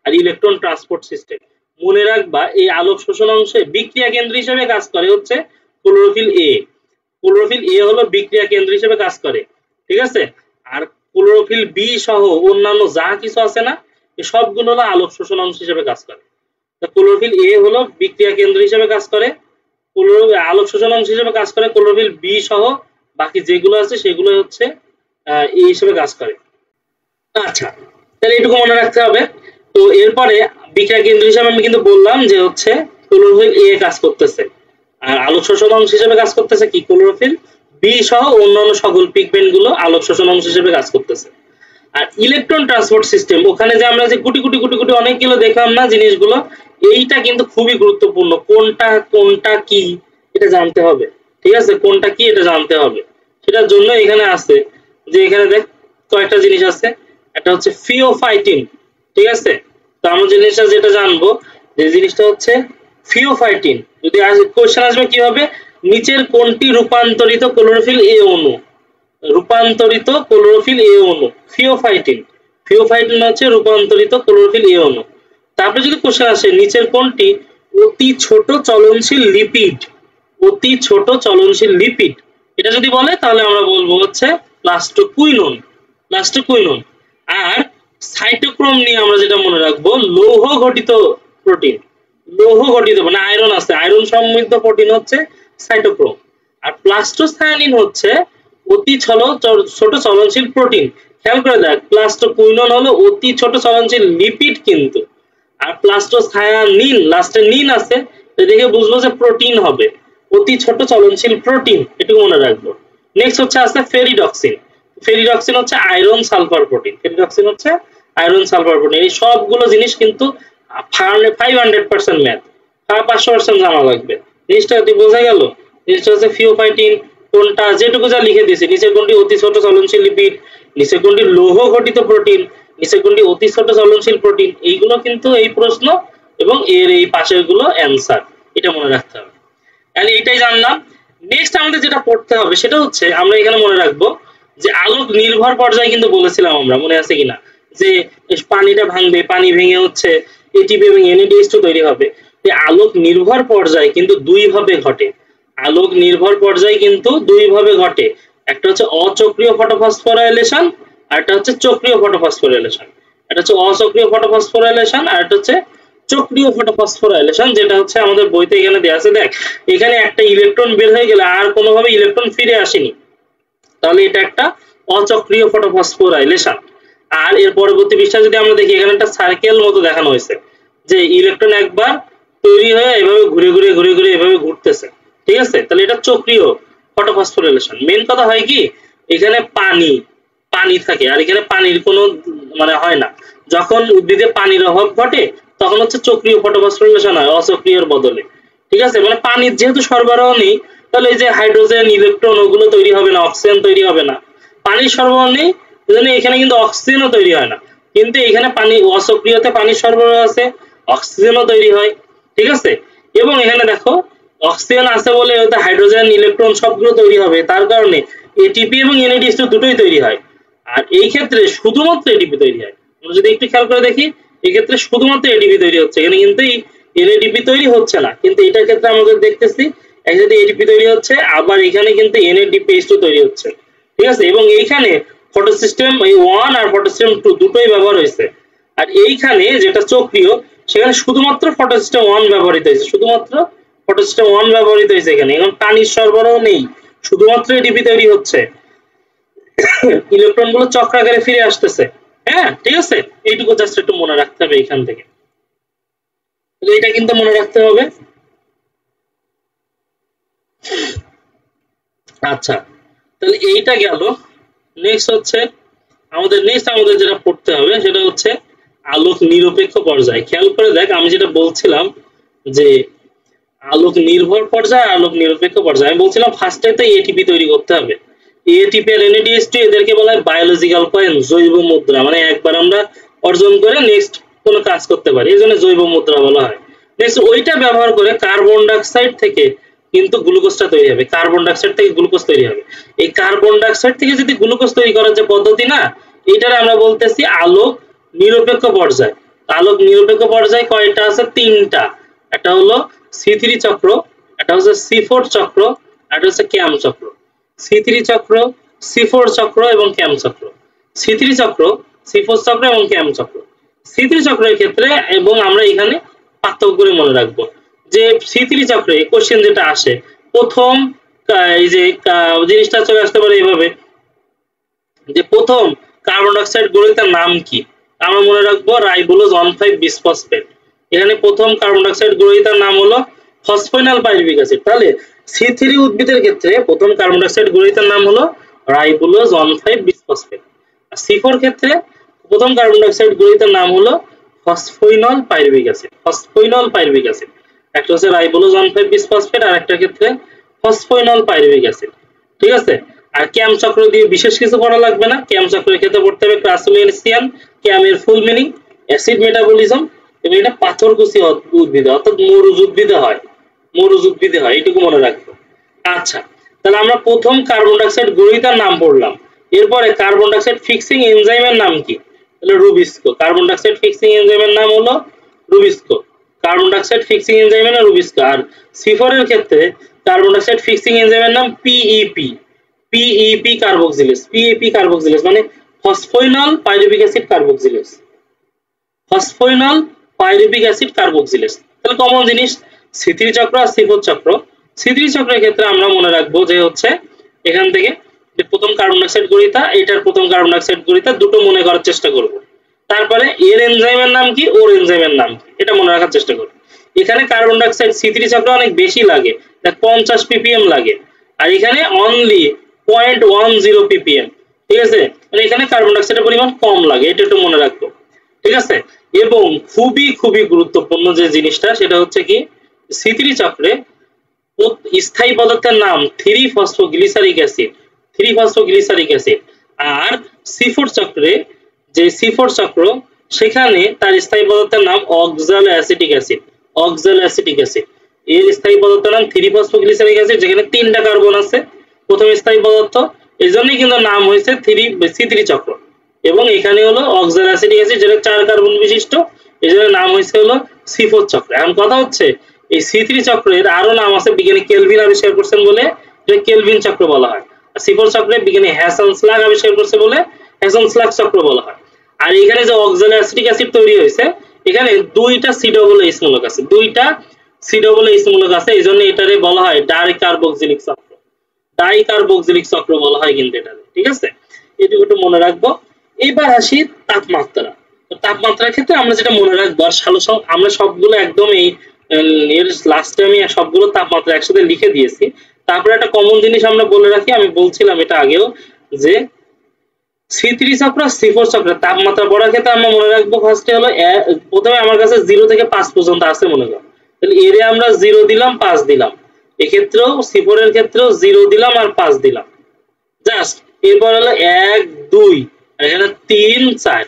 আর ইলেকট্রন ট্রান্সপোর্ট সিস্টেম। মনে রাখবা এই আলোক শোষণ অংশে বিক্রিয়া কেন্দ্র হিসেবে কাজ করে হচ্ছে ক্লোরোফিল এ। ক্লোরোফিল এ হলো বিক্রিয়া কেন্দ্র হিসেবে কাজ করে, ঠিক আছে। আর ক্লোরোফিল বি সহ অন্যান্য যা কিছু আছে না, এই সবগুলো হলো আলোক শোষণ অংশ হিসেবে কাজ করে। তো ক্লোরোফিল এ হলো বিক্রিয়া কেন্দ্র হিসেবে কাজ করে, আলোক শোষণ অংশ হিসেবে কাজ করে। ক্লোরোফিল বি সহ বাকি যেগুলো আছে সেগুলো হচ্ছে এই হিসেবে কাজ করে। আচ্ছা, তাহলে এটুকু মনে রাখতে হবে। তো এরপরে বিক্রিয়া কেন্দ্র হিসেবে আমি কিন্তু বললাম যে হচ্ছে ক্লোরোফিল এ কাজ করতেছে, আর আলোক শোষণ অংশ হিসেবে কাজ করতেছে কি ক্লোরোফিল বি সহ অন্যান্য সকল পিগমেন্ট গুলো আলোক শোষণ অংশ হিসেবে কাজ করতেছে। আর ইলেকট্রন ট্রান্সপোর্ট সিস্টেম, ওখানে যে আমরা যে কোটি কোটি কোটি কোটি অনেকগুলো দেখলাম না জিনিসগুলো, এইটা কিন্তু খুবই গুরুত্বপূর্ণ। কোনটা কোনটা কি এটা জানতে হবে, ঠিক আছে, কোনটা কি এটা জানতে হবে। সেটার জন্য এখানে আছে যে এখানে দেখ কয়েকটা জিনিস আছে, একটা হচ্ছে ফিওফাইটিন, ঠিক আছে। তো আমরা জিনিসটা যেটা জানবো, যে জিনিসটা হচ্ছে ফিওফাইটিন। যদি কোশ্চেন আসবে কি হবে, নিচের কোনটি রূপান্তরিত ক্লোরোফিল এ অণু, রূপান্তরিত ক্লোরোফিল এ অণু ফিওফাইটিন। ফিওফাইটিন হচ্ছে রূপান্তরিত ক্লোরোফিল এ অণু। তারপরে যদি কোশ্চেন আসে নিচের কোনটি অতি ছোট চলনশীল লিপিড, অতি ছোট চলনশীল লিপিড, এটা যদি বলে তাহলে আমরা বলবো হচ্ছে প্লাস্টোকুইনোন, প্লাস্টোকুইনোন। আর সাইটোক্রোম নিয়ে আমরা যেটা মনে রাখবো, লৌহ ঘটিত প্রোটিন, লৌহ ঘটিত মানে আয়রন আছে, আয়রন সমৃদ্ধ প্রোটিন হচ্ছে সাইটোক্রোম। আর প্লাস্টোসায়ানিন হচ্ছে অতি ছোট চলনশীল প্রোটিন। খেয়াল করে দেখ, প্লাস্টোকুইনোন হলো অতি ছোট চলনশীল লিপিড কিন্তু, আর প্লাস্টোসায়ানিন লাস্টে নিন আছে, দেখে বুঝবো যে প্রোটিন হবে, অতি ছোট চলনশীল প্রোটিন, এটুকু মনে রাখবো। নেক্সট হচ্ছে আছে ফেরিডক্সিন। ফেরিডক্সিন হচ্ছে আয়রন সালফার প্রোটিন, ফেরিডক্সিন হচ্ছে আয়রন সালফার প্রোটিন। এই সবগুলো জিনিস কিন্তু 500% ম্যাথ, 500% জানা লাগবে। জিনিসটা বোঝা গেল। জিনিসটা হচ্ছে ফিওফাইটিন কোনটা, যেটুকু যা লিখে দিয়েছে, নিচের কোনটি অতি ছোট চলনশীল লিপিড, নিচের কোনটি লৌহ ঘটিত প্রোটিন, নিচের কোনটি অতি ছোট চলনশীল প্রোটিন, এইগুলো কিন্তু এই প্রশ্ন এবং এর এই পাশের গুলো অ্যান্সার, এটা মনে রাখতে হবে। তাহলে এটাই জানলাম। নেক্সট আমাদের যেটা পড়তে হবে সেটা হচ্ছে আমরা এখানে মনে রাখবো যে আলোক নির্ভর পর্যায়ে কিন্তু বলেছিলাম আমরা, মনে আছে কিনা, যে পানিটা ভাঙবে, পানি ভেঙে হচ্ছে এটিপি এবং NADH2 তৈরি হবে। আলোক নির্ভর পর্যায়ে কিন্তু দুই ভাবে ঘটে, আলোক নির্ভর পর্যায়ে কিন্তু দুই ভাবে ঘটে, একটা হচ্ছে অচক্রীয় ফটোফসফোরাইলেশন আর একটা হচ্ছে চক্রীয় ফটোফসফোরাইলেশন। এটা হচ্ছে অচক্রীয় ফটোফসফোরাইলেশন আর একটা হচ্ছে চক্রীয় ফটোফসফোরাইলেশন, যেটা হচ্ছে আমাদের বইতে এখানে দেয়া আছে। দেখ এখানে একটা ইলেকট্রন বের হয়ে গেলে আর কোনোভাবে ইলেকট্রন ফিরে আসেনি, তাহলে এটা একটা অচক্রীয় ফটোফসফোরাইলেশন। আর এর পরবর্তী পৃষ্ঠা যদি আমরা দেখি, এখানে একটা সার্কেল মতো দেখানো হয়েছে, যে ইলেকট্রন একবার তৈরি হয়ে এভাবে ঘুরে ঘুরে ঘুরে ঘুরে এভাবে ঘুরতেছে, ঠিক আছে। তাহলে এটা চক্রীয় ফটোফসফোরাইলেশন। মেন কথা হয় কি, এখানে পানি থাকে আর এখানে পানির কোনো মানে হয় না। যখন উদ্ভিদে পানির অভাব ঘটে তখন হচ্ছে চক্রীয় ফটোফসফোরাইলেশন হয় অচক্রীয়র বদলে, ঠিক আছে। মানে পানির যেহেতু সরবরাহ নেই, তাহলে এই যে হাইড্রোজেন ইলেকট্রন ওগুলো তৈরি হবে না, অক্সিজেন তৈরি হবে না। পানির সরবরাহ নেই, এজন্য এখানে কিন্তু অক্সিজেনও তৈরি হয় না। কিন্তু এখানে পানি অচক্রীয়তে পানির সরবরাহ আছে, অক্সিজেনও তৈরি হয়, ঠিক আছে। এবং এখানে দেখো অক্সিজেন আছে বলে হাইড্রোজেন ইলেকট্রন সবগুলো তৈরি হবে, তার কারণে এটিপি এবং NADH2 দুটোই তৈরি হয়। আর এই ক্ষেত্রে শুধুমাত্র এটিপি তৈরি হয়। আমরা যদি একটু খেয়াল করে দেখি, এই ক্ষেত্রে শুধুমাত্র এটিপি তৈরি হচ্ছে, এখানে কিন্তু NADP তৈরি হচ্ছে না। কিন্তু এটার ক্ষেত্রে আমরা দেখতেছি একসাথে এটিপি তৈরি হচ্ছে, আবার এখানে কিন্তু NADPH2 তৈরি হচ্ছে, ঠিক আছে। এবং এইখানে ফটোসিস্টেম 1 আর ফটোসিস্টেম 2 দুটোই ব্যবহার হয়েছে। আর এইখানে যেটা চক্রীয়, সেখানে শুধুমাত্র ফটোসিস্টেম 1 ব্যবহৃত হয়েছে, শুধুমাত্র ফটোসিস্টেম 1 ব্যবহৃত হয়েছে এখানে। এখন পানির সরবরাহ নেই, শুধুমাত্র এটিপি তৈরি হচ্ছে, ইলেকট্রন গুলো চক্রাকারে ফিরে আসতেছে। হ্যাঁ, ঠিক আছে, এইটুকু জাস্ট একটু মনে রাখতে হবে এখান থেকে। এটা কিন্তু মনে রাখতে হবে। আচ্ছা, তাহলে এইটা গেল। নেক্সট হচ্ছে আমাদের যেটা পড়তে হবে সেটা হচ্ছে আলোক নিরপেক্ষ পর্যায়। খেয়াল করে দেখ, আমি যেটা বলছিলাম যে আলোক নির্ভর পর্যায়, আলোক নিরপেক্ষ পর্যায়, আমি বলছিলাম ফার্স্টে তো এটিপি তৈরি করতে হবে। এটিপি আর NADH2 এদেরকে বলা হয় বায়োলজিক্যাল কয়েন, জৈব মুদ্রা। মানে একবার আমরা অর্জন করে নেক্সট কোনো কাজ করতে পারি, এই জন্য জৈব মুদ্রা বলা হয়। নেক্সট ওইটা ব্যবহার করে কার্বন ডাইঅক্সাইড থেকে কিন্তু গ্লুকোজটা তৈরি হবে, কার্বন ডাইঅক্সাইড থেকে গ্লুকোজ তৈরি হবে। এই কার্বন ডাইঅক্সাইড থেকে যদি গ্লুকোজ তৈরি করার যে পদ্ধতি না, এটার আমরা বলতেছি আলোক নিরপেক্ষ পর্যায়। আলোক নিরপেক্ষ পর্যায় কয়টা আছে? 3টা। একটা হলো C3 চক্র, একটা হচ্ছে C4 চক্র, আর একটা হচ্ছে ক্যাম চক্র। C3 চক্র, C4 চক্র এবং ক্যাম চক্র। C3 চক্র, C4 চক্র এবং ক্যাম চক্র। C3 চক্রের ক্ষেত্রে, এবং আমরা এখানে পার্থক্য করে মনে রাখবো যে C3 চক্রে কোশ্চেন যেটা আসে, প্রথম এই যে জিনিসটা চলে আসতে পারে এইভাবে যে প্রথম কার্বন ডাইঅক্সাইড গ্রহীতার নাম কি? আমরা মনে রাখবো রাইবোলোজ 1,5 বিসফসফেট। এখানে প্রথম কার্বন ডাইঅক্সাইড গ্রহীতার নাম হলো ফসফিনাল পাইরুভিক অ্যাসিড। তাহলে C3 উদ্ভিদের ক্ষেত্রে প্রথম কার্বন ডাইঅক্সাইড গ্রহীতার নাম হলো রাইবোলোজ 1,5 বিসফসফেট। আর C4 ক্ষেত্রে প্রথম কার্বন ডাইঅক্সাইড গ্রহীতার নাম হলো ফসফিনল পাইরুভিক অ্যাসিড, ফসফিনল পাইরুভিক অ্যাসিড। একটা হচ্ছে রাইবোলোজ 1,5 বিসফসফেট, আর একটা ক্ষেত্রে ফসফিনল পাইরুভিক অ্যাসিড, ঠিক আছে। আর ক্যাম চক্র দিয়ে বিশেষ কিছু পড়া লাগবে না। ক্যাম চক্রের ক্ষেত্রে পড়তে হবে ক্রাসুলিয়ান। ক্যামের ফুল মিনিং অ্যাসিড মেটাবলিজম, এবং এটা পাথরকুচি উদ্ভিদে অর্থাৎ মরুজ উদ্ভিদে হয়, মরুজ উদ্ভিদে হয়, এইটুকু মনে রাখবো। আচ্ছা, তাহলে আমরা প্রথম কার্বন ডাইঅক্সাইড গ্রহীতার নাম পড়লাম। এরপরে কার্বন ডাইঅক্সাইড ফিক্সিং এনজাইমের নাম কি? তাহলে রুবিস্কো। কার্বন ডাইঅক্সাইড ফিক্সিং এনজাইমের নাম হলো রুবিস্কো। কার্বন ডাইঅক্সাইড ফিক্সিং এনজাইমের নাম রুবিস্কো। আর C4 এর ক্ষেত্রে কার্বন ডাইঅক্সাইড ফিক্সিং এনজাইমের নাম PEP, PEP carboxylase. PEP carboxylase মানে phosphoenol pyruvic acid carboxylase, phosphoenol pyruvic acid carboxylase. তাহলে কমন জিনিস C3 চক্র আর C4 চক্র। C3 চক্রের ক্ষেত্রে আমরা মনে রাখবো যে হচ্ছে এখান থেকে যে প্রথম কার্বন ডাইঅক্সাইড গ্রহীতা, এটার প্রথম কার্বন ডাইঅক্সাইড গ্রহীতা, দুটো মনে করার চেষ্টা করব। তারপরে এর এনজাইমের নাম কি, ওর এনজাইমের নাম কি, এটা মনে রাখার চেষ্টা করব। এখানে কার্বন ডাইঅক্সাইড C3 চক্রে অনেক বেশি লাগে, 50 ppm লাগে, আর এখানে অনলি 0.10 ppm, ঠিক আছে। মানে এখানে কার্বন ডাইঅক্সাইডের পরিমাণ কম লাগে, এটা একটু মনে রাখবো, ঠিক আছে। এবং খুবই খুবই গুরুত্বপূর্ণ যে জিনিসটা, সেটা হচ্ছে কি C3 চক্রে স্থায়ী পদার্থের নাম 3-ফসফোগ্লিসারিক অ্যাসিড, 3-ফসফোগ্লিসারিক অ্যাসিড। আর C4 চক্রে যে C4 চক্র, সেখানে তার স্থায়ী পদার্থের নাম অক্সালো acetic acid, oxaloacetic acid. এর স্থায়ী পদার্থের নাম 3-ফসফোগ্লিসারিক অ্যাসিড, যেখানে 3টা কার্বন আছে প্রথম স্থায়ী পদার্থ, এই জন্যই কিন্তু নাম হয়েছে C3 চক্র। এবং এখানে হলো অক্সালো অ্যাসিটিক অ্যাসিড, যেটা 4 কার্বন বিশিষ্ট, এই জন্য নাম হয়েছে হলো C4 চক্র। এখন কথা হচ্ছে এই C3 চক্রের আরো নাম আছে, বিজ্ঞানী কেলভিন আবিষ্কার করছেন বলে এটা কেলভিন চক্র বলা হয়। আর C4 চক্রে বিজ্ঞানী হ্যাসেনস্লাগ আবিষ্কার করছে বলে হ্যাসেনস্লাগ চক্র বলা হয়। আর এখানে যে অক্সালো অ্যাসিটিক অ্যাসিড তৈরি হয়েছে, এখানে 2টা COOH মূলক আছে, 2টা COOH মূলক আছে, এই জন্য এটারে বলা হয় ডাইকার্বক্সিলিক চক্র, ডাইকার্বক্সিলিক চক্র বলা হয় কিন্তু এটারে, ঠিক আছে। এটুকু একটু মনে রাখবো। এবার আসি তাপমাত্রা। তাপমাত্রার ক্ষেত্রে আমরা যেটা মনে রাখবো, আর আমরা সবগুলো একদম এই এর লাস্টে আমি সবগুলো তাপমাত্রা একসাথে লিখে দিয়েছি। তারপরে একটা কমন জিনিস আমরা বলে রাখি, আমি বলছিলাম এটা আগেও, যে C3 চক্র C4 চক্রের তাপমাত্রা পড়ার ক্ষেত্রে আমরা মনে রাখবো ফার্স্টে হলো প্রথমে আমার কাছে 0 থেকে 5 পর্যন্ত আছে মনে করো, তাহলে এর আমরা 0 দিলাম, 5 দিলাম। এক্ষেত্রেও C4 এর ক্ষেত্রেও 0 দিলাম আর 5 দিলাম, জাস্ট। এরপর হলো 1 2 আর এখানে 3 4।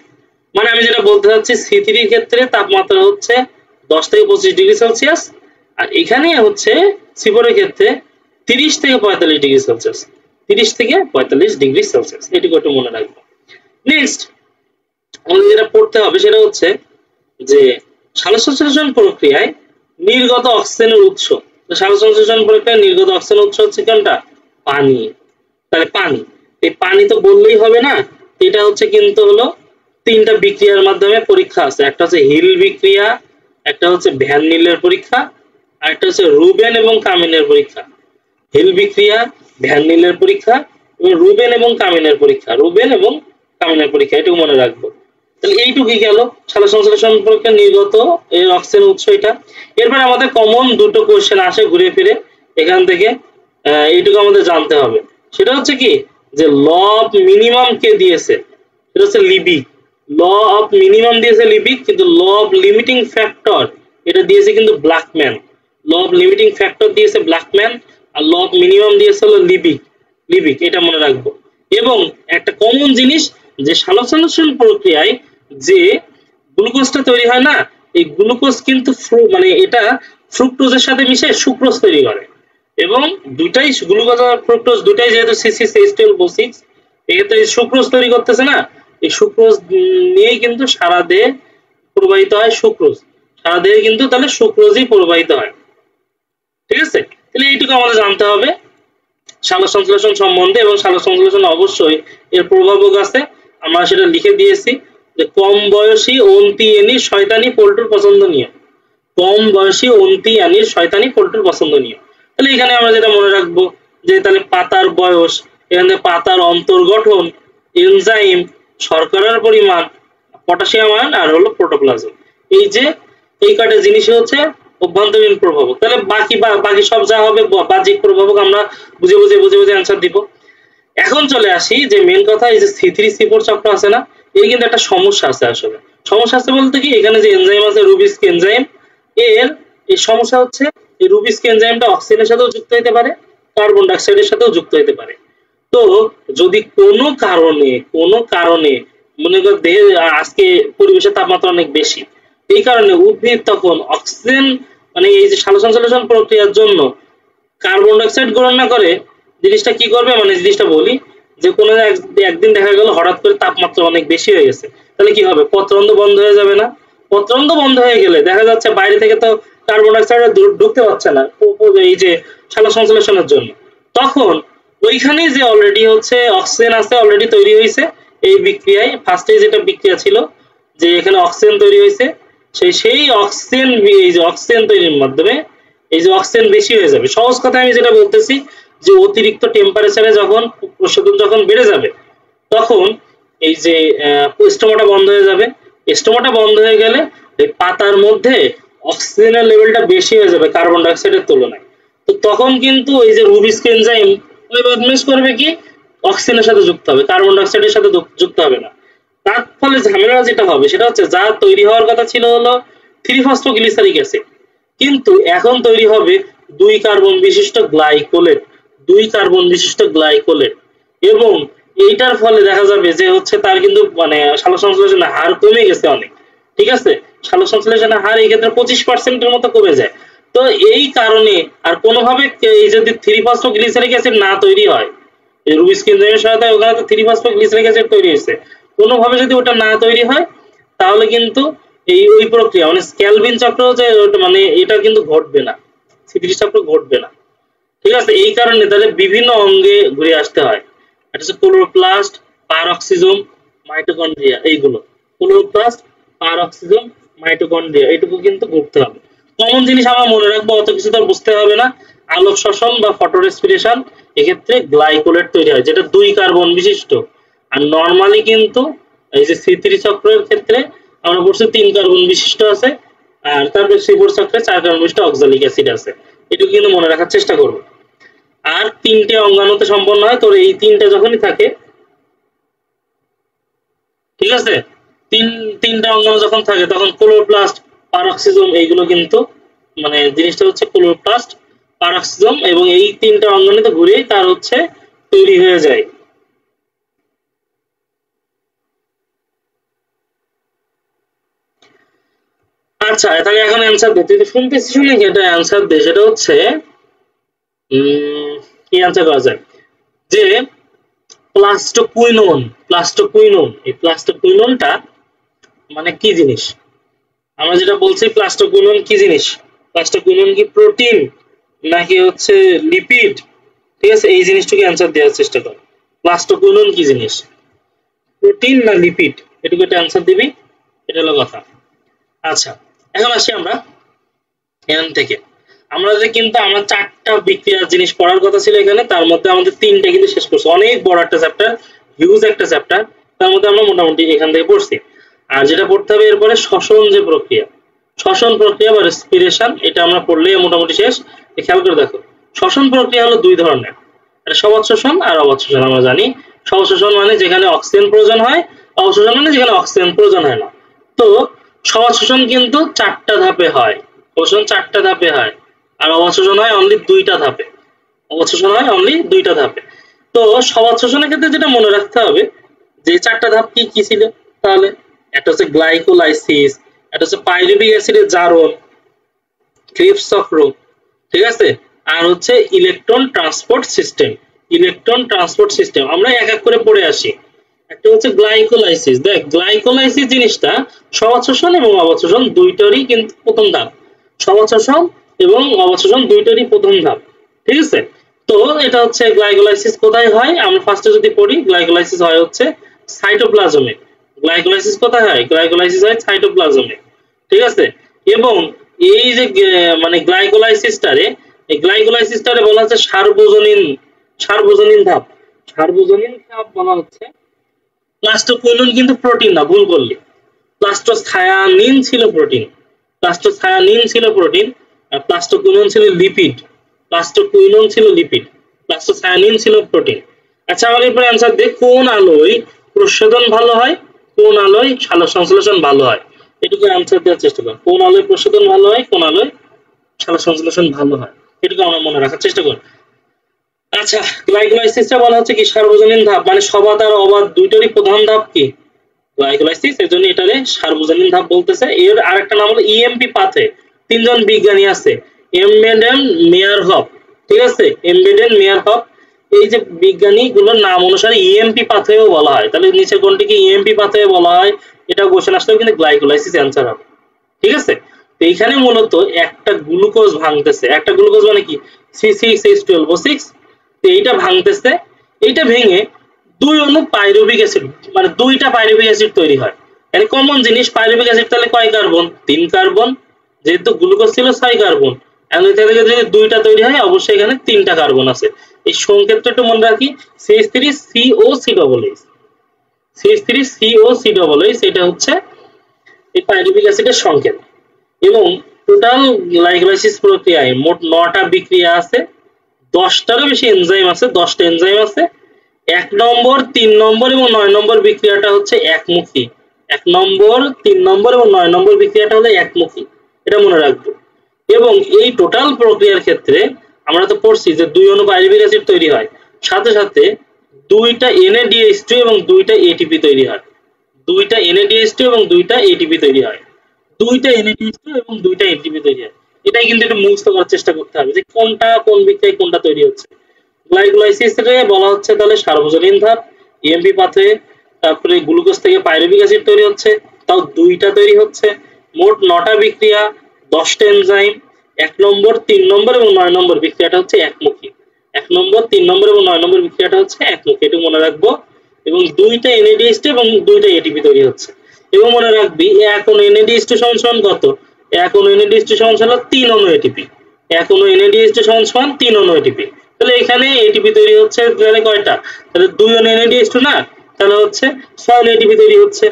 মানে আমি যেটা বলতে চাচ্ছি, C3 এর ক্ষেত্রে তাপমাত্রা হচ্ছে 10 থেকে 25 ডিগ্রি সেলসিয়াস, আর এখানে হচ্ছে C4 এর ক্ষেত্রে 30 থেকে 45 ডিগ্রি সেলসিয়াস। 30 থেকে 45 ডিগ্রি সেলসিয়াস, এটুকু একটু মনে রাখবো। নেক্সট আমাদের যেটা পড়তে হবে সেটা হচ্ছে যে সালোকসংশ্লেষণ প্রক্রিয়ায় নির্গত অক্সিজেনের উৎস। সালোকসংশ্লেষণ প্রক্রিয়ায় নির্গত অক্সিজেনের উৎস হচ্ছে কোনটা? পানি। তাহলে পানি, এই পানি তো বললেই হবে না, এটা হচ্ছে কিন্তু হলো তিনটা বিক্রিয়ার মাধ্যমে পরীক্ষা আছে। একটা হচ্ছে হিল বিক্রিয়া, একটা হচ্ছে ভ্যান নিলের পরীক্ষা, আর একটা হচ্ছে রুবেন এবং কামিনের পরীক্ষা। হিল বিক্রিয়া, ভ্যান নিলের পরীক্ষা এবং রুবেন এবং কামিনের পরীক্ষা। রুবেন এবং কামিনের পরীক্ষা, এটুকু মনে রাখবো। তাহলে এইটুকুই গেল সালোকসংশ্লেষণ প্রক্রিয়া নির্গত এর অক্সিজেন উৎস এটা। এরপরে আমাদের কমন দুটো কোশ্চেন আসে ঘুরে ফিরে এখান থেকে, এইটুকু আমাদের জানতে হবে। সেটা হচ্ছে কি যে ল অফ মিনিমাম কে দিয়েছে, সেটা হচ্ছে লিবিক। ল অফ মিনিমাম দিয়েছে লিবিক, কিন্তু ল অফ লিমিটিং ফ্যাক্টর এটা দিয়েছে কিন্তু Blackman. Law of limiting factor দিয়েছে ব্ল্যাকম্যান, আর ল অফ মিনিমাম দিয়েছে হলো লিবিক। লিবিক এটা মনে রাখবো। এবং একটা কমন জিনিস যে সালোকসংশ্লেষণ প্রক্রিয়ায় যে গ্লুকোজটা তৈরি হয় না, এই গ্লুকোজ কিন্তু মানে এটা ফ্রুক্টোজের সাথে মিশে সুক্রোজ তৈরি করে। এবং দুটাই গ্লুকোজ আর ফ্রুক্টোজ দুটাই যেহেতু C6H12O6, এক্ষেত্রে সুক্রোজ তৈরি করতেছে না, এই সুক্রোজ নিয়েই কিন্তু সারা দেহে প্রবাহিত হয় সুক্রোজ। সারা দেহে কিন্তু তাহলে সুক্রোজই প্রবাহিত হয়। ঠিক আছে, তাহলে এইটুকু আমাদের জানতে হবে সালোকসংশ্লেষণ সম্বন্ধে। এবং সালোকসংশ্লেষণ অবশ্যই এর প্রভাবক আছে, আমরা সেটা লিখে দিয়েছি যে কম বয়সী অন্তিয়ানি শয়তানি পল্টুর পছন্দনীয়। কম বয়সী অন্তিয়ানি শয়তানি পল্টুর পছন্দনীয়। তাহলে এখানে আমরা যেটা মনে রাখবো যে তাহলে পাতার বয়স, এখানে পাতার অন্তর্গঠন, এনজাইম, শর্করার পরিমাণ, পটাশিয়াম আয়ন আর হলো প্রোটোপ্লাজম, এই যে এই কয়টা জিনিস হচ্ছে অভ্যন্তরীণ প্রভাবক। তাহলে বাকি সব যা হবে বাহ্যিক প্রভাবক আমরা বুঝে বুঝে অ্যান্সার দিব। এখন চলে আসি যে মেন কথা, এই যে C3C4 চক্র আছে না, এর কিন্তু একটা সমস্যা আছে। আসলে সমস্যা আছে বলতে কি, এখানে যে এনজাইম আছে রুবিস্কি এনজাইম, এর এই সমস্যা হচ্ছে এই রুবিস্কি এনজাইমটা অক্সিজেনের সাথেও যুক্ত হতে পারে, কার্বন ডাইঅক্সাইডের সাথেও যুক্ত হতে পারে। তো যদি কোনো কারণে মনে কর দেহে আজকে পরিবেশের তাপমাত্রা অনেক বেশি, এই কারণে উদ্ভিদ তখন অক্সিজেন মানে এই যে সালোকসংশ্লেষণ প্রক্রিয়ার জন্য কার্বন ডাইঅক্সাইড গ্রহণ না করে জিনিসটা কি করবে, মানে জিনিসটা বলি যে কোনো একদিন দেখা গেল হঠাৎ করে তাপমাত্রা অনেক বেশি হয়ে গেছে, তাহলে কি হবে, পত্ররন্ধ্র বন্ধ হয়ে যাবে না? পত্ররন্ধ্র বন্ধ হয়ে গেলে দেখা যাচ্ছে বাইরে থেকে তো কার্বন ডাইঅক্সাইড ঢুকতে পারছে না এই যে সালোকসংশ্লেষণের জন্য। তখন ওইখানে যে অলরেডি হচ্ছে অক্সিজেন আছে, অলরেডি তৈরি হয়েছে এই বিক্রিয়ায়। ফার্স্টে যেটা বিক্রিয়া ছিল যে এখানে অক্সিজেন তৈরি হয়েছে, সেই অক্সিজেন, এই যে অক্সিজেন তৈরির মাধ্যমে এই যে অক্সিজেন বেশি হয়ে যাবে। সহজ কথা আমি যেটা বলতেছি যে অতিরিক্ত টেম্পারেচারে যখন প্রশোধন যখন বেড়ে যাবে, তখন এই যে স্টোমাটা বন্ধ হয়ে যাবে। স্টোমাটা বন্ধ হয়ে গেলে এই পাতার মধ্যে অক্সিজেনের লেভেলটা বেশি হয়ে যাবে কার্বন ডাইঅক্সাইডের তুলনায়। তো তখন কিন্তু এই যে রুবিস্কি এনজাইম ওই বদমাইশ করবে কি, অক্সিজেনের সাথে যুক্ত হবে, কার্বন ডাইঅক্সাইডের সাথে যুক্ত হবে না। তার ফলে ঝামেলা যেটা হবে সেটা হচ্ছে যা তৈরি হওয়ার কথা ছিল হলো 3-ফসফোগ্লিসারিক অ্যাসিড, কিন্তু এখন তৈরি হবে 2 কার্বন বিশিষ্ট গ্লাইকোলেট। 2 কার্বন বিশিষ্ট গ্লাইকোলেট। এবং এইটার ফলে দেখা যাবে যে হচ্ছে তার কিন্তু মানে সালোকসংশ্লেষণের হার কমে গেছে অনেক। ঠিক আছে, সালোকসংশ্লেষণের হার এই ক্ষেত্রে 25% মতো কমে যায়। তো এই কারণে আর কোনোভাবে এই যদি 3-ফসফোগ্লিসারিক অ্যাসিড না তৈরি হয়, এই রুবিস্কি এনজাইমের সহায়তায় ওখানে তো 3-ফসফোগ্লিসারিক অ্যাসিড তৈরি হয়েছে, কোনোভাবে যদি ওটা না তৈরি হয় তাহলে কিন্তু এই ওই প্রক্রিয়া মানে স্ক্যালভিন চক্র যে মানে এটা কিন্তু ঘটবে না, C3 চক্র ঘটবে না। ঠিক আছে, এই কারণে তাহলে বিভিন্ন অঙ্গে ঘুরে আসতে হয়। এটা হচ্ছে ক্লোরোপ্লাস্ট, পারঅক্সিজোম, মাইটোকন্ড্রিয়া, এইগুলো ক্লোরোপ্লাস্ট, পারঅক্সিজোম, মাইটোকন্ড্রিয়া, এইটুকু কিন্তু ঘুরতে হবে। কমন জিনিস আমরা মনে রাখবো, অত কিছু তো বুঝতে হবে না। আলোক শোষণ বা ফটো রেসপিরেশন, এক্ষেত্রে গ্লাইকোলেট তৈরি হয় যেটা 2 কার্বন বিশিষ্ট। আর নরমালি কিন্তু এই যে C3 চক্রের ক্ষেত্রে আমরা বলছি 3 কার্বন বিশিষ্ট আছে, আর তারপরে C4 চক্রে 4 কার্বন বিশিষ্ট অক্সালিক অ্যাসিড আছে। এটুকু কিন্তু মনে রাখার চেষ্টা করব। আর 3টে অঙ্গাণুতে সম্পন্ন হয়, তোর এই 3টে যখনই থাকে, ঠিক আছে, তিনটা অঙ্গাণু যখন থাকে তখন ক্লোরোপ্লাস্ট, পারঅক্সিজোম, এইগুলো কিন্তু মানে জিনিসটা হচ্ছে ক্লোরোপ্লাস্ট, পারঅক্সিজোম, এবং এই 3টা অঙ্গাণুতে ঘুরেই তার হচ্ছে তৈরি হয়ে যায়। আচ্ছা, তাহলে এখন অ্যান্সার দে। তুই তো শুনতেছিস, শুনে কি এটা অ্যান্সার দে। সেটা হচ্ছে কি অ্যান্সার করা যায়? যে প্লাস্টোকুইনোন এই প্লাস্টোকুইনোনটা মানে কি জিনিস? আমরা যেটা বলছি প্লাস্টোকুইনোন কি জিনিস? প্লাস্টোকুইনোন কি প্রোটিন নাকি হচ্ছে লিপিড? ঠিক আছে, এই জিনিসটাকে অ্যান্সার দেওয়ার চেষ্টা কর। প্লাস্টোকুইনোন কি জিনিস, প্রোটিন না লিপিড? এটুকু একটা অ্যান্সার দিবি, এটা হলো কথা। আচ্ছা, এখন আসি আমরা এখান থেকে। আমরা চারটা বিক্রিয়ার জিনিস পড়ার কথা ছিল এখানে, তার মধ্যে আমাদের তিনটা কিন্তু শেষ করছি। অনেক বড় একটা চ্যাপ্টার, হিউজ একটা চ্যাপ্টার, তার মধ্যে আমরা মোটামুটি এখান থেকে পড়ছি। আর যেটা পড়তে হবে এরপরে শ্বসন যে প্রক্রিয়া, শ্বসন প্রক্রিয়া বা রেসপিরেশন, এটা আমরা পড়লে মোটামুটি শেষ। খেয়াল করে দেখো, শ্বসন প্রক্রিয়া হলো দুই ধরনের, একটা সবাত শোষণ আর অবাত শোষণ। আমরা জানি সবাত শোষণ মানে যেখানে অক্সিজেন প্রয়োজন হয়, অবাত শোষণ মানে যেখানে অক্সিজেন প্রয়োজন হয় না। তো সবাত শোষণ কিন্তু চারটা ধাপে হয়, শোষণ চারটা ধাপে হয়, আর অবাত শোষণ হয় অনলি দুইটা ধাপে। অবাত শোষণ হয় অনলি দুইটা ধাপে। তো সবাত শোষণের ক্ষেত্রে যেটা মনে রাখতে হবে যে চারটা ধাপ কি কি ছিল তাহলে, একটা হচ্ছে গ্লাইকোলাইসিস, একটা হচ্ছে পাইরুভিক অ্যাসিডের জারণ, ক্রিবস চক্র, ঠিক আছে, আর হচ্ছে electron transport system. Electron transport system আমরা এক এক করে পড়ে আসি। একটা হচ্ছে গ্লাইকোলাইসিস। দেখ, গ্লাইকোলাইসিস জিনিসটা সবাত শোষণ এবং অবাত শোষণ দুইটারই কিন্তু প্রথম ধাপ। সবাত শোষণ এবং অবাত শোষণ দুইটারই প্রথম ধাপ, ঠিক আছে। তো এটা হচ্ছে গ্লাইকোলাইসিস কোথায় হয়, আমরা ফার্স্টে যদি পড়ি, গ্লাইকোলাইসিস হয় হচ্ছে সাইটোপ্লাজমে। গ্লাইকোলাইসিস কোথায় হয়? গ্লাইকোলাইসিস হয় সাইটোপ্লাজমে, ঠিক আছে। এবং এই যে মানে গ্লাইকোলাইসিসটারে, এই গ্লাইকোলাইসিসটারে বলা হচ্ছে সার্বজনীন ধাপ। সার্বজনীন ধাপ বলা হচ্ছে। প্লাস্টোকুইনোন কিন্তু প্রোটিন না, ভুল করলি। প্লাস্টোথায়ানিন ছিল প্রোটিন, প্লাস্টোথায়ানিন ছিল প্রোটিন, আর প্লাস্টোকুইনোন ছিল লিপিড। প্লাস্টোকুইনোন ছিল লিপিড, প্লাস্টোথায়ানিন ছিল প্রোটিন। আচ্ছা, আমার এরপরে অ্যান্সার দে, কোন আলোয় প্রস্বেদন ভালো হয়, কোন আলোয় সালোক সংশ্লেষণ ভালো হয়? এটুকু অ্যান্সার দেওয়ার চেষ্টা কর। কোন আলোয় প্রস্বেদন ভালো হয়, কোন আলোয় সালোক সংশ্লেষণ ভালো হয়, এটুকু আমরা মনে রাখার চেষ্টা কর। আচ্ছা, গ্লাইকোলাইসিসটা বলা হচ্ছে কি সার্বজনীন ধাপ, মানে সবাত আর অবাত দুইটারই প্রধান ধাপ কি? গ্লাইকোলাইসিস, এজন্য এটারে সার্বজনীন ধাপ বলতেছে। এর আরেকটা নাম হলো ইএমপি পাথে। তিনজন বিজ্ঞানী আছে, এমবেডেন, মেয়ারহফ, ঠিক আছে, এমবেডেন, মেয়ারহফ। এই যে বিজ্ঞানী গুলোর নাম অনুসারে ইএমপি পাথেও বলা হয়। তাহলে নিচে কোনটিকে ইএমপি পাথে বলা হয়, এটা কোশ্চেন আসলেও কিন্তু গ্লাইকোলাইসিস অ্যান্সার হবে, ঠিক আছে। তো এইখানে মূলত একটা গ্লুকোজ ভাঙতেছে, একটা গ্লুকোজ মানে কি C6H12O6। তো এইটা ভাঙতেছে, এইটা ভেঙে দুই অণু পাইরুভিক অ্যাসিড, মানে দুইটা পাইরুভিক অ্যাসিড তৈরি হয়। মানে কমন জিনিস, পাইরুভিক অ্যাসিড তাহলে কয় কার্বন? 3 কার্বন। যেহেতু গ্লুকোজ ছিল 6 কার্বন, এখন এটা থেকে যদি দুইটা তৈরি হয় অবশ্যই এখানে 3টা কার্বন আছে। এই সংকেতটা একটু মনে রাখি, CH3COC, CH3COC, এটা হচ্ছে এই পাইরুভিক অ্যাসিডের সংকেত। এবং টোটাল গ্লাইকোলাইসিস প্রক্রিয়ায় মোট 9টা বিক্রিয়া আছে, 10টারও বেশি এনজাইম আছে, 10টা এনজাইম আছে। 1 নম্বর, 3 নম্বর এবং 9 নম্বর বিক্রিয়াটা হচ্ছে একমুখী। 1 নম্বর, 3 নম্বর এবং 9 নম্বর বিক্রিয়াটা হলো একমুখী, এটা মনে রাখবো। এবং এই টোটাল প্রক্রিয়ার ক্ষেত্রে আমরা তো পড়ছি যে 2 অণু পাইরুভিক অ্যাসিড তৈরি হয়, সাথে সাথে 2টা NADH2 এবং 2টা ATP তৈরি হয়। 2টা NADH2 এবং 2টা ATP তৈরি হয়। 2টা NADH2 এবং 2টা ATP তৈরি হয়। এটাই কিন্তু একটু মুখস্থ করার চেষ্টা করতে হবে যে কোনটা কোন বিক্রিয়ায় কোনটা তৈরি হচ্ছে। গ্লাইকোলাইসিসে বলা হচ্ছে তাহলে সার্বজনীন ধাপ, ইএমপি পাথওয়ে। তারপরে গ্লুকোজ থেকে পাইরুভিক অ্যাসিড তৈরি হচ্ছে, তাও 2টা তৈরি হচ্ছে। মোট 9টা বিক্রিয়া, 10টা এনজাইম। 1 নম্বর, 3 নম্বর এবং 9 নম্বর বিক্রিয়াটা হচ্ছে একমুখী। 1 নম্বর, 3 নম্বর এবং 9 নম্বর বিক্রিয়াটা হচ্ছে একমুখী, এটা মনে রাখবো। এবং 2টা NADH2 এবং 2টা ATP তৈরি হচ্ছে। এবং মনে রাখবি 1 অণু NADH2 সমান কত? 1 অণু NADH2 সমান 3 অণু ATP। 1 অণু NADH2 সমান 3 অণু ATP। তাহলে এখানে ATP তৈরি হচ্ছে তাহলে কয়টা? তাহলে 2 অণু NADH2 না, তাহলে হচ্ছে 6 অণু ATP তৈরি হচ্ছে।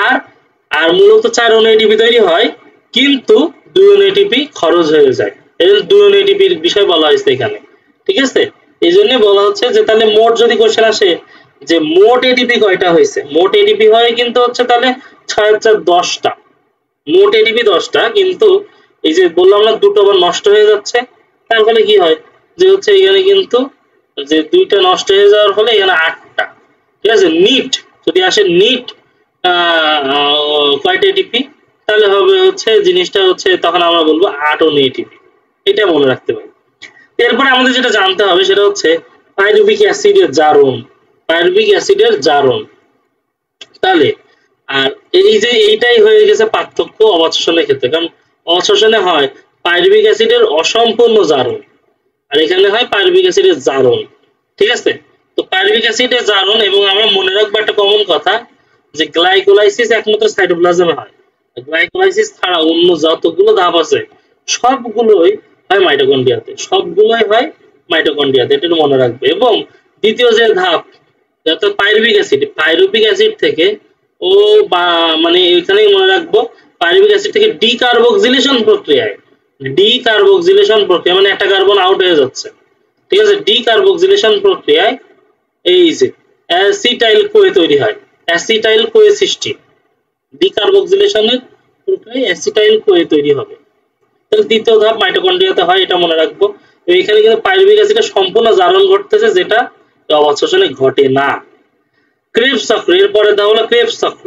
আর আর মূলত 4 অণু ATP তৈরি হয়, কিন্তু 2 অণু ATP খরচ হয়ে যায়। এই জন্য 2 অণু ATP এর বিষয় বলা হয়েছে এখানে, ঠিক আছে। এই জন্য বলা হচ্ছে যে তাহলে মোট যদি কোশ্চেন আসে যে মোট ATP কয়টা হয়েছে, মোট ATP হয় কিন্তু হচ্ছে তাহলে 6,10টা। মোট ATP 10টা, কিন্তু এই যে বললাম না দুটো আবার নষ্ট হয়ে যাচ্ছে, তার ফলে কি হয় যে হচ্ছে এখানে কিন্তু যে 2টা নষ্ট হয়ে যাওয়ার ফলে এখানে 8টা, ঠিক আছে। নিট যদি আসে, নিট কয়টা ATP, তাহলে হবে হচ্ছে জিনিসটা হচ্ছে তখন আমরা বলবো 8 অণু ATP, এটা মনে রাখতে পারি। এরপরে আমাদের যেটা জানতে হবে সেটা হচ্ছে পাইরুভিক অ্যাসিডের জারণ, পাইরুভিক অ্যাসিডের জারণ। তাহলে আর এই যে এইটাই হয়ে গেছে পার্থক্য অবাত শোষণের ক্ষেত্রে, কারণ অবাত শোষণে হয় পাইরুভিক অ্যাসিডের অসম্পূর্ণ জারণ, আর এখানে হয় পাইরুভিক অ্যাসিডের জারণ। ঠিক আছে, তো পাইরুভিক অ্যাসিডের জারণ, এবং আমরা মনে রাখবো একটা কমন কথা যে গ্লাইকোলাইসিস একমাত্র সাইটোপ্লাজমে হয়, গ্লাইকোলাইসিস ছাড়া অন্য যতগুলো ধাপ আছে সবগুলোই হয় মাইটোকন্ড্রিয়াতে, সবগুলোই হয় মাইটোকন্ড্রিয়াতে, এটা একটু মনে রাখবে। এবং দ্বিতীয় যে ধাপ অর্থাৎ পাইরুভিক অ্যাসিড, পাইরুভিক অ্যাসিড থেকে ও বা মানে এখানেই মনে রাখবো পাইরুভিক অ্যাসিড থেকে ডিকার্বক্সিলেশন প্রক্রিয়ায়, ডিকার্বক্সিলেশন প্রক্রিয়া মানে একটা কার্বন আউট হয়ে যাচ্ছে, ঠিক আছে, ডিকার্বক্সিলেশন প্রক্রিয়ায় এই যে অ্যাসিটাইল কোয়ে তৈরি হয়, অ্যাসিটাইল কোয়ে সৃষ্টি, ডিকার্বক্সিলেশনের প্রক্রিয়ায় অ্যাসিটাইল কোয়ে তৈরি হবে। তাহলে দ্বিতীয় ধাপ মাইটোকন্ড্রিয়াতে হয়, এটা মনে রাখবো। এখানে কিন্তু পাইরুভিক অ্যাসিডের সম্পূর্ণ জারণ ঘটতেছে, যেটা অবাত শোষণে ঘটে না। ক্রেবস চক্র, এরপরে দেওয়া হলো ক্রেবস চক্র।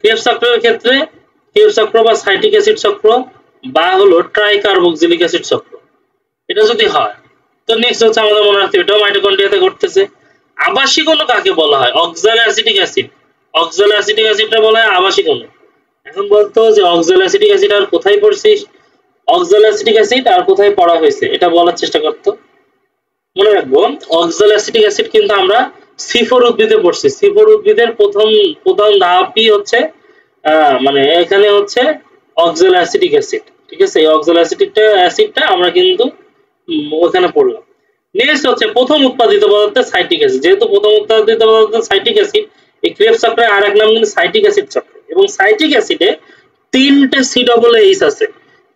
ক্রেবস চক্রের ক্ষেত্রে ক্রেবস চক্র বা সাইটিক অ্যাসিড চক্র বা হলো ট্রাইকার্বক্সিলিক অ্যাসিড চক্র, এটা যদি হয় তো নেক্সট হচ্ছে আমাদের মনে রাখতে হবে এটাও মাইটোকন্ড্রিয়াতে ঘটতেছে। আবাসিক অণু কাকে বলা হয়? Oxaloacetic acid, oxaloacetic অ্যাসিডটা বলা হয় আবাসিক অণু। এখন বলতো যে অক্সালো অ্যাসিটিক অ্যাসিড আর কোথায় পড়ছিস, অক্সালো অ্যাসিটিক অ্যাসিড আর কোথায় পড়া হয়েছে এটা বলার চেষ্টা করতো। মনে রাখবো অক্সালো অ্যাসিটিক অ্যাসিড কিন্তু আমরা সিফোর উদ্ভিদে পড়ছি, সিফোর উদ্ভিদের প্রথম ধাপই হচ্ছে মানে এখানে হচ্ছে অক্সালো অ্যাসিটিক অ্যাসিড, ঠিক আছে, এই অক্সালো অ্যাসিডটা আমরা কিন্তু ওখানে পড়লাম। নেক্সট হচ্ছে প্রথম উৎপাদিত পদার্থ সাইটিক অ্যাসিড, যেহেতু প্রথম উৎপাদিত পদার্থ সাইটিক অ্যাসিড, এই ক্রেবস চক্রের আরেক নাম কিন্তু সাইটিক অ্যাসিড চক্র। এবং সাইটিক অ্যাসিডে 3টে COOH আছে,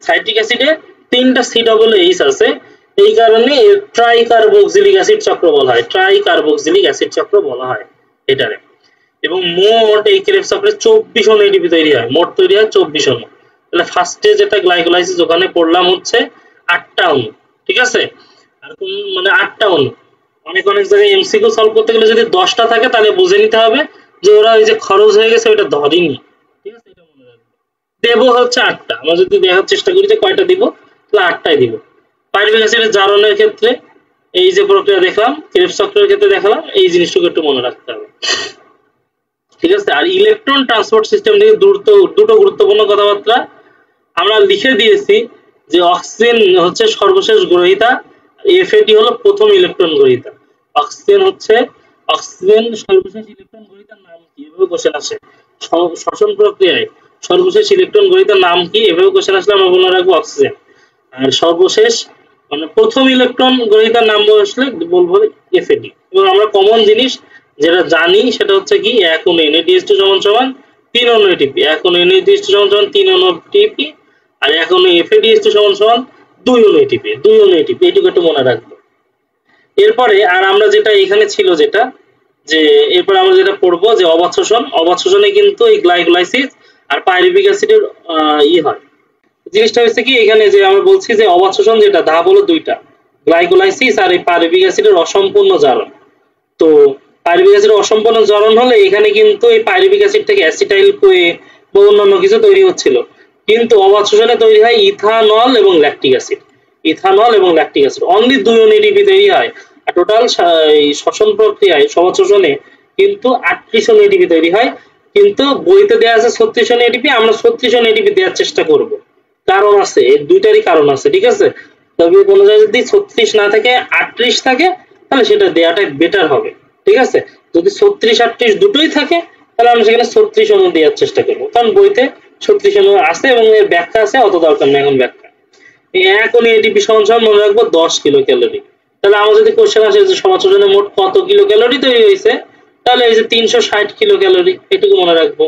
সাইটিক অ্যাসিডে 3টা COOH আছে, এই কারণে ট্রাইকার্বক্সিলিক অ্যাসিড চক্র বলা হয়, ট্রাইকার্বক্সিলিক অ্যাসিড চক্র বলা হয় এটারে। এবং মোট এই ক্রেবস চক্রে 24 অণু এটিপি তৈরি হয়, মোট তৈরি হয় 24 অণু। তাহলে ফার্স্টে যেটা গ্লাইকোলাইসিস ওখানে পড়লাম হচ্ছে 8টা অণু, ঠিক আছে, আর মানে 8টা অণু। অনেক জায়গায় এমসিকিউ সলভ করতে গেলে যদি 10টা থাকে তাহলে বুঝে নিতে হবে যে ওরা ওই যে খরচ হয়ে গেছে ওইটা ধরেনি, ঠিক আছে, এটা মনে রাখবে। দেবো হচ্ছে 8টা, আমরা যদি দেখার চেষ্টা করি যে কয়টা দিব, তাহলে 8টাই দিব। পাইরুভিক অ্যাসিডের জারণের ক্ষেত্রে এই যে প্রক্রিয়া দেখলাম, ক্রেবস চক্রের ক্ষেত্রে দেখালাম, এই জিনিসটাকে একটু মনে রাখতে হবে, ঠিক আছে। আর ইলেকট্রন ট্রান্সপোর্ট সিস্টেম থেকে দুটো গুরুত্বপূর্ণ কথাবার্তা আমরা লিখে দিয়েছি যে অক্সিজেন হচ্ছে সর্বশেষ গ্রহীতা, এফএটি হলো প্রথম ইলেকট্রন গ্রহীতা। অক্সিজেন সর্বশেষ ইলেকট্রন গ্রহীতার নাম কি, এভাবে কোশ্চেন আসে। শ্বসন প্রক্রিয়ায় সর্বশেষ ইলেকট্রন গ্রহীতার নাম কি, এভাবে কোশ্চেন আসলে আমরা মনে রাখবো অক্সিজেন। আর সর্বশেষ মানে প্রথম ইলেকট্রন গ্রহীতার নাম বসলে বলবো এফএটি। এবং আমরা কমন জিনিস যেটা জানি সেটা হচ্ছে কি 1 অণু NADH2 সমান 3 অণু ATP, 1 অণু NADH2 সমান 3 অণু ATP, আর 1 অণু FADH2 সমান 2 অণু ATP, 2 অণু ATP, এইটুকু একটু মনে রাখবো। এরপরে আর আমরা যেটা এখানে ছিল যেটা যে এরপর আমরা যেটা পড়বো যে অবাত শোষণ, অবাত শোষণে কিন্তু এই গ্লাইকোলাইসিস আর পাইরুভিক অ্যাসিডের হয়। জিনিসটা হচ্ছে কি এখানে যে আমরা বলছি যে অবাত শোষণ যেটা ধাপ হলো 2টা, গ্লাইকোলাইসিস আর এই পাইরুভিক অ্যাসিডের অসম্পূর্ণ জারণ। তো পাইরুভিক অ্যাসিডের অসম্পূর্ণ জারণ হলে এখানে কিন্তু এই পাইরুভিক অ্যাসিড থেকে অ্যাসিটাইল কোয়ে বা অন্যান্য কিছু তৈরি হচ্ছিল, কিন্তু অবাত শোষণে তৈরি হয় ইথানল এবং ল্যাকটিক অ্যাসিড, ইথানল এবং ল্যাকটিক অ্যাসিড, অনলি 2 অণু এটিপি তৈরি হয়। আর টোটাল শ্বসন প্রক্রিয়ায় অবাত শোষণে কিন্তু 38 অণু এটিপি তৈরি হয়, কিন্তু বইতে দেওয়া আছে 36 অণু এটিপি, আমরা 36 অণু এটিপি দেওয়ার চেষ্টা করব। কারণ আছে, এই দুইটারই কারণ আছে, ঠিক আছে। তবে কোনো জায়গায় যদি 36 না থাকে 38 থাকে তাহলে সেটা দেওয়াটাই বেটার হবে, ঠিক আছে। যদি 36 38 দুটোই থাকে তাহলে আমরা সেখানে 36 অণু দেওয়ার চেষ্টা করবো, কারণ বইতে 36 অণু আছে এবং এর ব্যাখ্যা আছে, অত দরকার নেই এখন ব্যাখ্যা। এই 1 অণু এটিপি সমান মনে রাখবো 10 কিলো ক্যালোরি। তাহলে আমার যদি কোশ্চেন আসে যে সমাজ শোষণে মোট কত কিলো ক্যালোরি তৈরি হয়েছে, তাহলে এই যে 360 কিলো ক্যালোরি, এটুকু মনে রাখবো,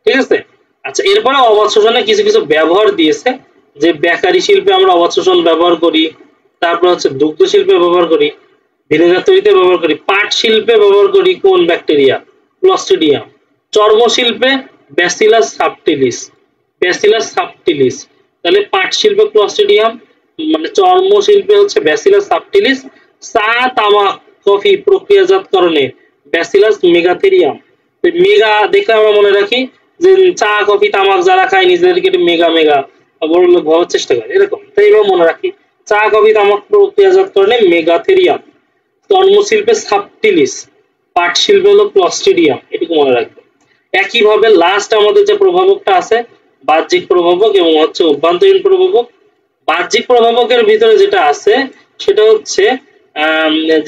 ঠিক আছে। আচ্ছা, এরপরে অবাত শোষণে কিছু কিছু ব্যবহার দিয়েছে, যে বেকারি শিল্পে আমরা অবাত শোষণ ব্যবহার করি, তারপর হচ্ছে দুগ্ধ শিল্পে ব্যবহার করি, ভিনেগার তৈরিতে ব্যবহার করি, পাট শিল্পে ব্যবহার করি কোন ব্যাকটেরিয়া, ক্লস্ট্রিডিয়াম, চর্ম শিল্পে ব্যাসিলাস সাবটিলিস, ব্যাসিলাস সাবটিলিস। তাহলে পাট শিল্পে ক্লস্ট্রিডিয়াম, মানে চর্ম শিল্পে হচ্ছে ব্যাসিলাস সাবটিলিস, চা তামাক কফি প্রক্রিয়াজাতকরণে ব্যাসিলাস মেগাথেরিয়াম। মেগা দেখে আমরা মনে রাখি যে চা কফি তামাক যারা খায় নিজেদেরকে মেগা মেগা বড় লোক ভাবার চেষ্টা করে, এরকম। তাই এবার মনে রাখি চা কফি তামাক প্রক্রিয়াজাতকরণে মেগাথেরিয়াম। তন্মশিল্পে সাবটিলিস, পাট শিল্পে হলো ক্লস্ট্রিডিয়াম, এটুকু মনে রাখবে। একইভাবে লাস্ট আমাদের যে প্রভাবকটা আছে বাহ্যিক প্রভাবক এবং হচ্ছে অভ্যন্তরীণ প্রভাবক। বাহ্যিক প্রভাবকের ভিতরে যেটা আছে সেটা হচ্ছে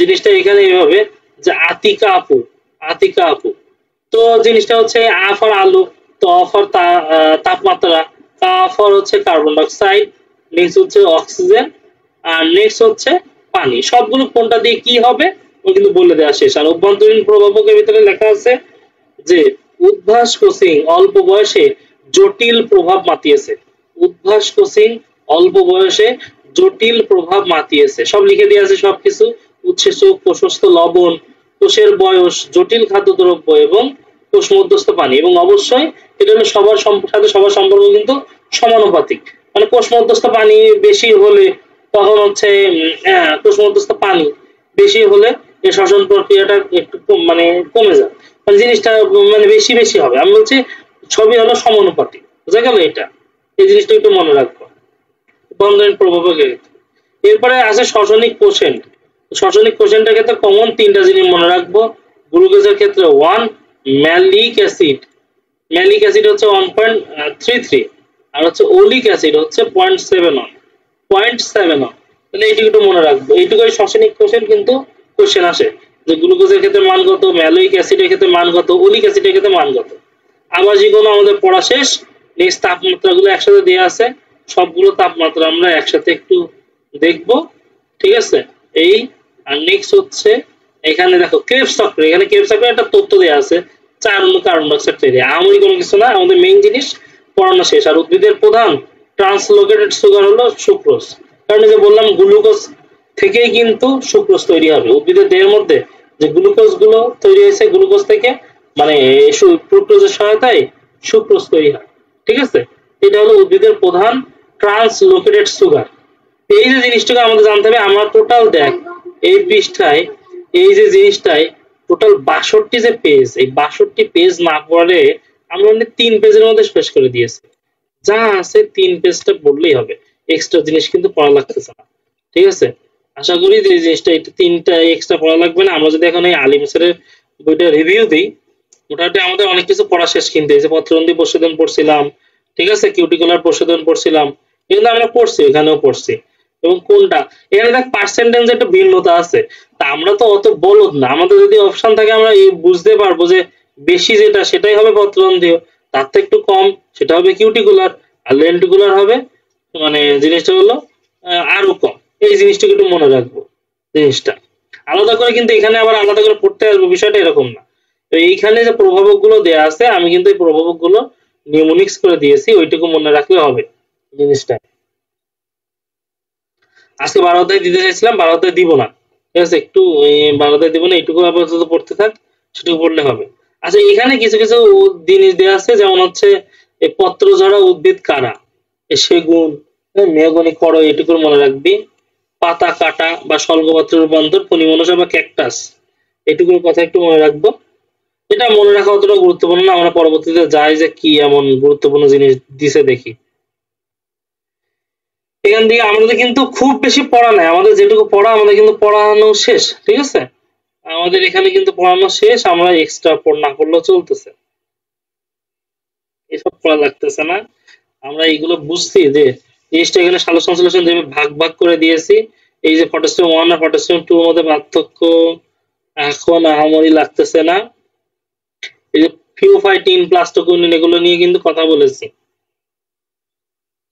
জিনিসটা এখানে এইভাবে যে আতিকা আপু, আতিকা আপু। তো জিনিসটা হচ্ছে আ ফর আলু, ত ফর তাপমাত্রা, কা ফর হচ্ছে কার্বন ডাইঅক্সাইড, নেক্সট হচ্ছে অক্সিজেন, আর নেক্সট হচ্ছে পানি। সবগুলো কোনটা দিয়ে কি হবে ও কিন্তু বলে দেওয়া শেষ। আর অভ্যন্তরীণ প্রভাবকের ভিতরে লেখা আছে যে উদ্ভাস কোচিং অল্প বয়সে জটিল প্রভাব মাতিয়েছে। উদ্ভাস কোচিং অল্প বয়সে জটিল প্রভাব মাতিয়েছে, সব লিখে দিয়ে আছে সবকিছু। উৎসেচক, প্রশস্ত লবণ, কোষের বয়স, জটিল খাদ্যদ্রব্য এবং কোষ মধ্যস্থ পানি। এবং অবশ্যই এটা হলো সবার সাথে সবার সম্পর্ক কিন্তু সমানুপাতিক। মানে কোষ মধ্যস্থ পানি বেশি হলে তখন হচ্ছে কোষ মধ্যস্থ পানি বেশি হলে এই শ্বসন প্রক্রিয়াটা একটু মানে কমে যায়, মানে জিনিসটা মানে বেশি বেশি হবে। আমি বলছি সবই হলো সমানুপাতিক, বুঝা গেল? এটা এই জিনিসটা একটু মনে রাখবো বন্ধনের প্রভাবকে। এরপরে আছে শ্বসনিক কোষেন্ট। শ্বসনিক কোষেন্টের ক্ষেত্রে কমন তিনটা জিনিস মনে রাখবো। গ্লুকোজের ক্ষেত্রে 1, ম্যালিক অ্যাসিড, ম্যালিক অ্যাসিড হচ্ছে 1.33, আর হচ্ছে ওলিক অ্যাসিড হচ্ছে 0.71। তাহলে এইটুকু একটু মনে রাখবো। এইটুকুই শ্বসনিক কোষেন্ট কিন্তু কোশ্চেন আসে যে গ্লুকোজের ক্ষেত্রে মান কত, ম্যালিক অ্যাসিডের ক্ষেত্রে মান কত, ওলিক অ্যাসিডের ক্ষেত্রে মান কত। আবাসিকগুলো আমাদের পড়া শেষ। নেক্সট তাপমাত্রাগুলো একসাথে দেওয়া আছে, সবগুলো তাপমাত্রা আমরা একসাথে একটু দেখবো, ঠিক আছে? এই আর নেক্সট হচ্ছে এখানে দেখো ক্রেবস চক্র, এখানে ক্রেবস চক্রের একটা তথ্য দেওয়া আছে 4 অণু কার্বন ডাইঅক্সাইড তৈরি। আমরি কোনো কিছু না, আমাদের মেইন জিনিস পড়ানো শেষ। আর উদ্ভিদের প্রধান ট্রান্সলোকেটেড সুগার হলো সুক্রোজ, কারণ এই যে বললাম গ্লুকোজ থেকেই কিন্তু সুক্রোজ তৈরি হবে। উদ্ভিদের দেহের মধ্যে যে গ্লুকোজ গুলো তৈরি হয়েছে গ্লুকোজ থেকে, মানে ফ্রুক্টোজের সহায়তায় সুক্রোজ তৈরি হয়, ঠিক আছে? এটা হলো উদ্ভিদের প্রধান ট্রান্সলোকেটেড সুগার। এই যে জিনিসটাকে আমাদের জানতে হবে। আমরা টোটাল দেখ এই পৃষ্ঠায় এই যে জিনিসটায় টোটাল ৬২ যে পেজ, এই ৬২ পেজ না পড়লে আমরা ৩ পেজের মধ্যে শেষ করে দিয়েছি। যা আছে ৩ পেজটা পড়লেই হবে, এক্সট্রা জিনিস কিন্তু পড়া লাগতেছে না, ঠিক আছে? আশা করি যে জিনিসটা এটা ৩টা এক্সট্রা পড়া লাগবে না। আমরা যদি এখন এই আলিম স্যারের বইটা রিভিউ দিই, মোটামুটি আমাদের অনেক কিছু পড়া শেষ। কিন্তু এই যে পত্রবন্ধী প্রশোধন পড়ছিলাম, ঠিক আছে, কিউটিকুলার প্রশোধন পড়ছিলাম, এগুলো আমরা পড়ছি, এখানেও পড়ছি। এবং কোনটা এখানে দেখ পার্সেন্টেজ একটা ভিন্নতা আছে। তা আমরা তো অত বলদ না, আমাদের যদি অপশন থাকে আমরা বুঝতে পারবো যে বেশি যেটা সেটাই হবে পত্রবন্ধীয়, তার থেকে একটু কম সেটা হবে কিউটিকুলার, আর লেন্টিকুলার হবে মানে জিনিসটা হলো আরো কম। এই জিনিসটাকে একটু মনে রাখবো। জিনিসটা আলাদা করে কিন্তু এখানে আবার আলাদা করে পড়তে আসবো, বিষয়টা এরকম না। তো এইখানে যে প্রভাবক গুলো দেওয়া আছে আমি কিন্তু এই প্রভাবক গুলো নিউমোনিক্স করে দিয়েছি, ওইটুকু মনে রাখলে হবে জিনিসটা। আজকে ১২ অধ্যায় দিতে চাইছিলাম, ১২ অধ্যায় দিব না, ঠিক আছে? একটু ১২ অধ্যায় দিব না, এইটুকু আপাতত পড়তে থাক, সেটুকু পড়লে হবে। আচ্ছা এখানে কিছু কিছু জিনিস দেওয়া আছে, যেমন হচ্ছে এই পত্রঝরা উদ্ভিদ কারা, সেগুন, মেহগনি, কড়, এটুকু মনে রাখবি। পাতা কাটা বা স্বল্পপত্র রূপান্তর, ফণিমনসা বা ক্যাকটাস, এটুকুর কথা একটু মনে রাখবো। এটা মনে রাখা অতটা গুরুত্বপূর্ণ না, আমরা পরবর্তীতে যাই যে কি এমন গুরুত্বপূর্ণ জিনিস দিছে দেখি। এখান থেকে আমাদের কিন্তু খুব বেশি পড়া নাই, আমাদের যেটুকু পড়া আমাদের কিন্তু পড়ানো শেষ, ঠিক আছে? আমাদের এখানে কিন্তু পড়ানো শেষ, আমরা এক্সট্রা না পড়লেও চলতেছে, এসব পড়া লাগতেছে না। আমরা এইগুলো বুঝছি যে জিনিসটা এখানে সালোক সংশ্লেষণ যেভাবে ভাগ ভাগ করে দিয়েছি, এই যে পটাশিয়াম 1 আর পটাশিয়াম 2 এর মধ্যে পার্থক্য এখন আহামরি লাগতেছে না। এই যে ফিওফাইটিন, প্লাস্টোকুইনিন, এগুলো নিয়ে কিন্তু কথা বলেছি,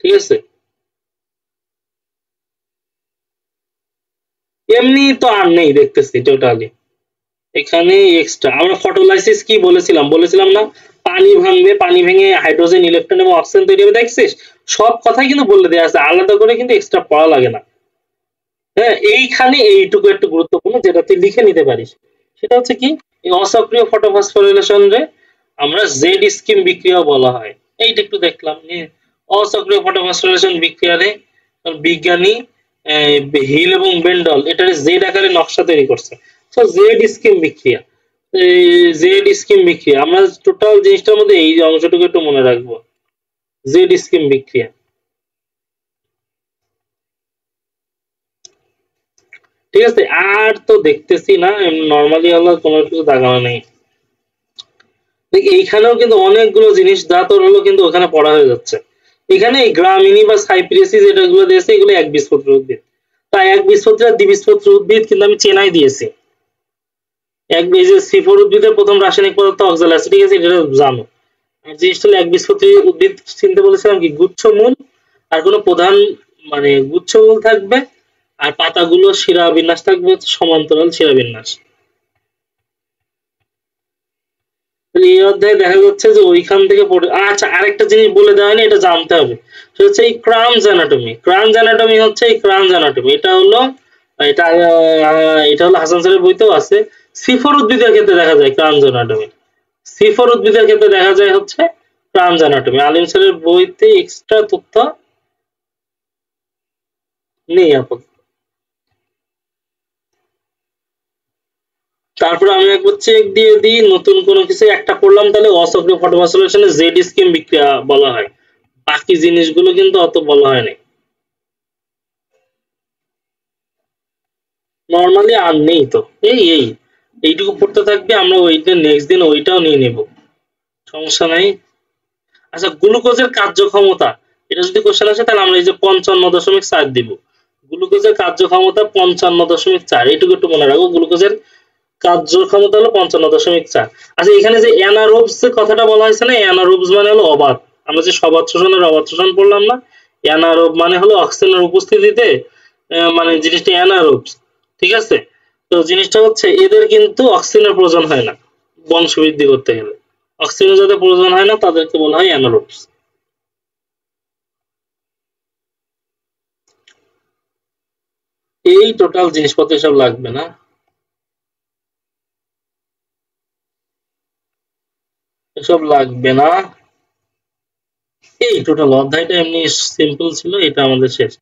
ঠিক আছে? এমনি তো আর নেই দেখতেছি টোটালি এখানে এক্সট্রা। আমরা ফটোলাইসিস কি বলেছিলাম, বলেছিলাম না পানি ভাঙবে, পানি ভেঙে হাইড্রোজেন, ইলেকট্রন এবং অক্সিজেন তৈরি হবে, দেখছিস? সব কথাই কিন্তু বলে দেওয়া আছে, আলাদা করে কিন্তু এক্সট্রা পড়া লাগে না। হ্যাঁ, এইখানে এইটুকু একটু গুরুত্বপূর্ণ যেটা তুই লিখে নিতে পারিস, সেটা হচ্ছে কি এই অসক্রিয় ফটোফসফোরিলেশন রে আমরা জেড স্কিম বিক্রিয়া বলা হয়। এইটা একটু দেখলাম অসক্রিয় ফটোফসফোরিলেশন বিক্রিয়ারে বিজ্ঞানী হিল এবং বেন্ডল এটার জেড আকারে নকশা তৈরি করছে। তো জেড স্কিম বিক্রিয়া, জেড স্কিম বিক্রিয়া আমরা টোটাল জিনিসটার মধ্যে এই অংশটুকু একটু মনে রাখবো, জেড স্কিম বিক্রিয়া। ঠিক আছে, আর তো দেখতেছি না, নর্মালি হলো কোনো কিছু দাগানো নেই। দেখ এইখানেও কিন্তু অনেকগুলো জিনিস যা তোর হলো কিন্তু ওখানে পড়া হয়ে যাচ্ছে। এখানে এই গ্রামিনী বা সাইপ্রেসিস যেটাগুলো দিয়েছে এগুলো একবীজপত্রী উদ্ভিদ। তাই একবীজপত্রী আর দ্বিবীজপত্রী উদ্ভিদ কিন্তু আমি চেনাই দিয়েছি। এই যে C4 উদ্ভিদের প্রথম রাসায়নিক পদার্থ অক্সালাস, ঠিক আছে, এটা জানো। আর জিনিসটা হলো একবীজপত্রী উদ্ভিদ চিনতে বলেছিলাম কি গুচ্ছমূল, আর কোনো প্রধান মানে গুচ্ছমূল থাকবে, আর পাতাগুলো শিরা বিন্যাস থাকবে হচ্ছে সমান্তরাল শিরা বিন্যাস। তাহলে এই অধ্যায়ে দেখা যাচ্ছে যে ওইখান থেকে পড়ে। আচ্ছা, আরেকটা জিনিস বলে দেওয়া হয়নি, এটা জানতে হবে। সেটা হচ্ছে এই ক্রামস অ্যানাটমি। ক্রামস অ্যানাটমি হচ্ছে এই ক্রামস অ্যানাটমি, এটা হলো হাসান স্যারের বইতেও আছে। C4 উদ্ভিদের ক্ষেত্রে দেখা যায় ক্রামস অ্যানাটমি। C4 উদ্ভিদের ক্ষেত্রে দেখা যায় হচ্ছে ক্রামস অ্যানাটমি। আলিম স্যারের বইতে এক্সট্রা তথ্য নেই আপাতত। তারপরে আমি একবার চেক দিয়ে দিই নতুন কোনো কিছু একটা পড়লাম, তাহলে অসক্রিয় ফটোভাসোলেশনে জেড স্কিম বিক্রিয়া বলা হয়। বাকি জিনিসগুলো কিন্তু অত বলা হয় নাই। নরমালি আর নেই তো, এইটুকু পড়তে থাকবে, আমরা ওইটা নেক্সট দিন ওইটাও নিয়ে নেব, সমস্যা নাই। আচ্ছা, গ্লুকোজের কার্যক্ষমতা, এটা যদি কোশ্চেন আসে তাহলে আমরা এই যে 55.4 দিব। গ্লুকোজের কার্যক্ষমতা 55.4, এইটুকু একটু মনে রাখো। গ্লুকোজের কার্যক্ষমতা হলো 55.4। আচ্ছা, এখানে যে অ্যানারোবস কথাটা বলা হয়েছে না, অ্যানারোবস মানে হলো অবাত। আমরা যে সবাত শোষণের অবাত শোষণ পড়লাম না, অ্যানারোব মানে হলো অক্সিজেনের উপস্থিতিতে মানে জিনিসটা অ্যানারোবস, ঠিক আছে। তো জিনিসটা হচ্ছে এদের কিন্তু অক্সিজেনের প্রয়োজন হয় না বংশবৃদ্ধি করতে গেলে। অক্সিজেন যাদের প্রয়োজন হয় না তাদেরকে বলা হয় অ্যানারোবস। এই টোটাল জিনিসপত্র সব লাগবে না, এসব লাগবে না। এই টোটাল অধ্যায়টা এমনি সিম্পল ছিল, এটা আমাদের শেষ।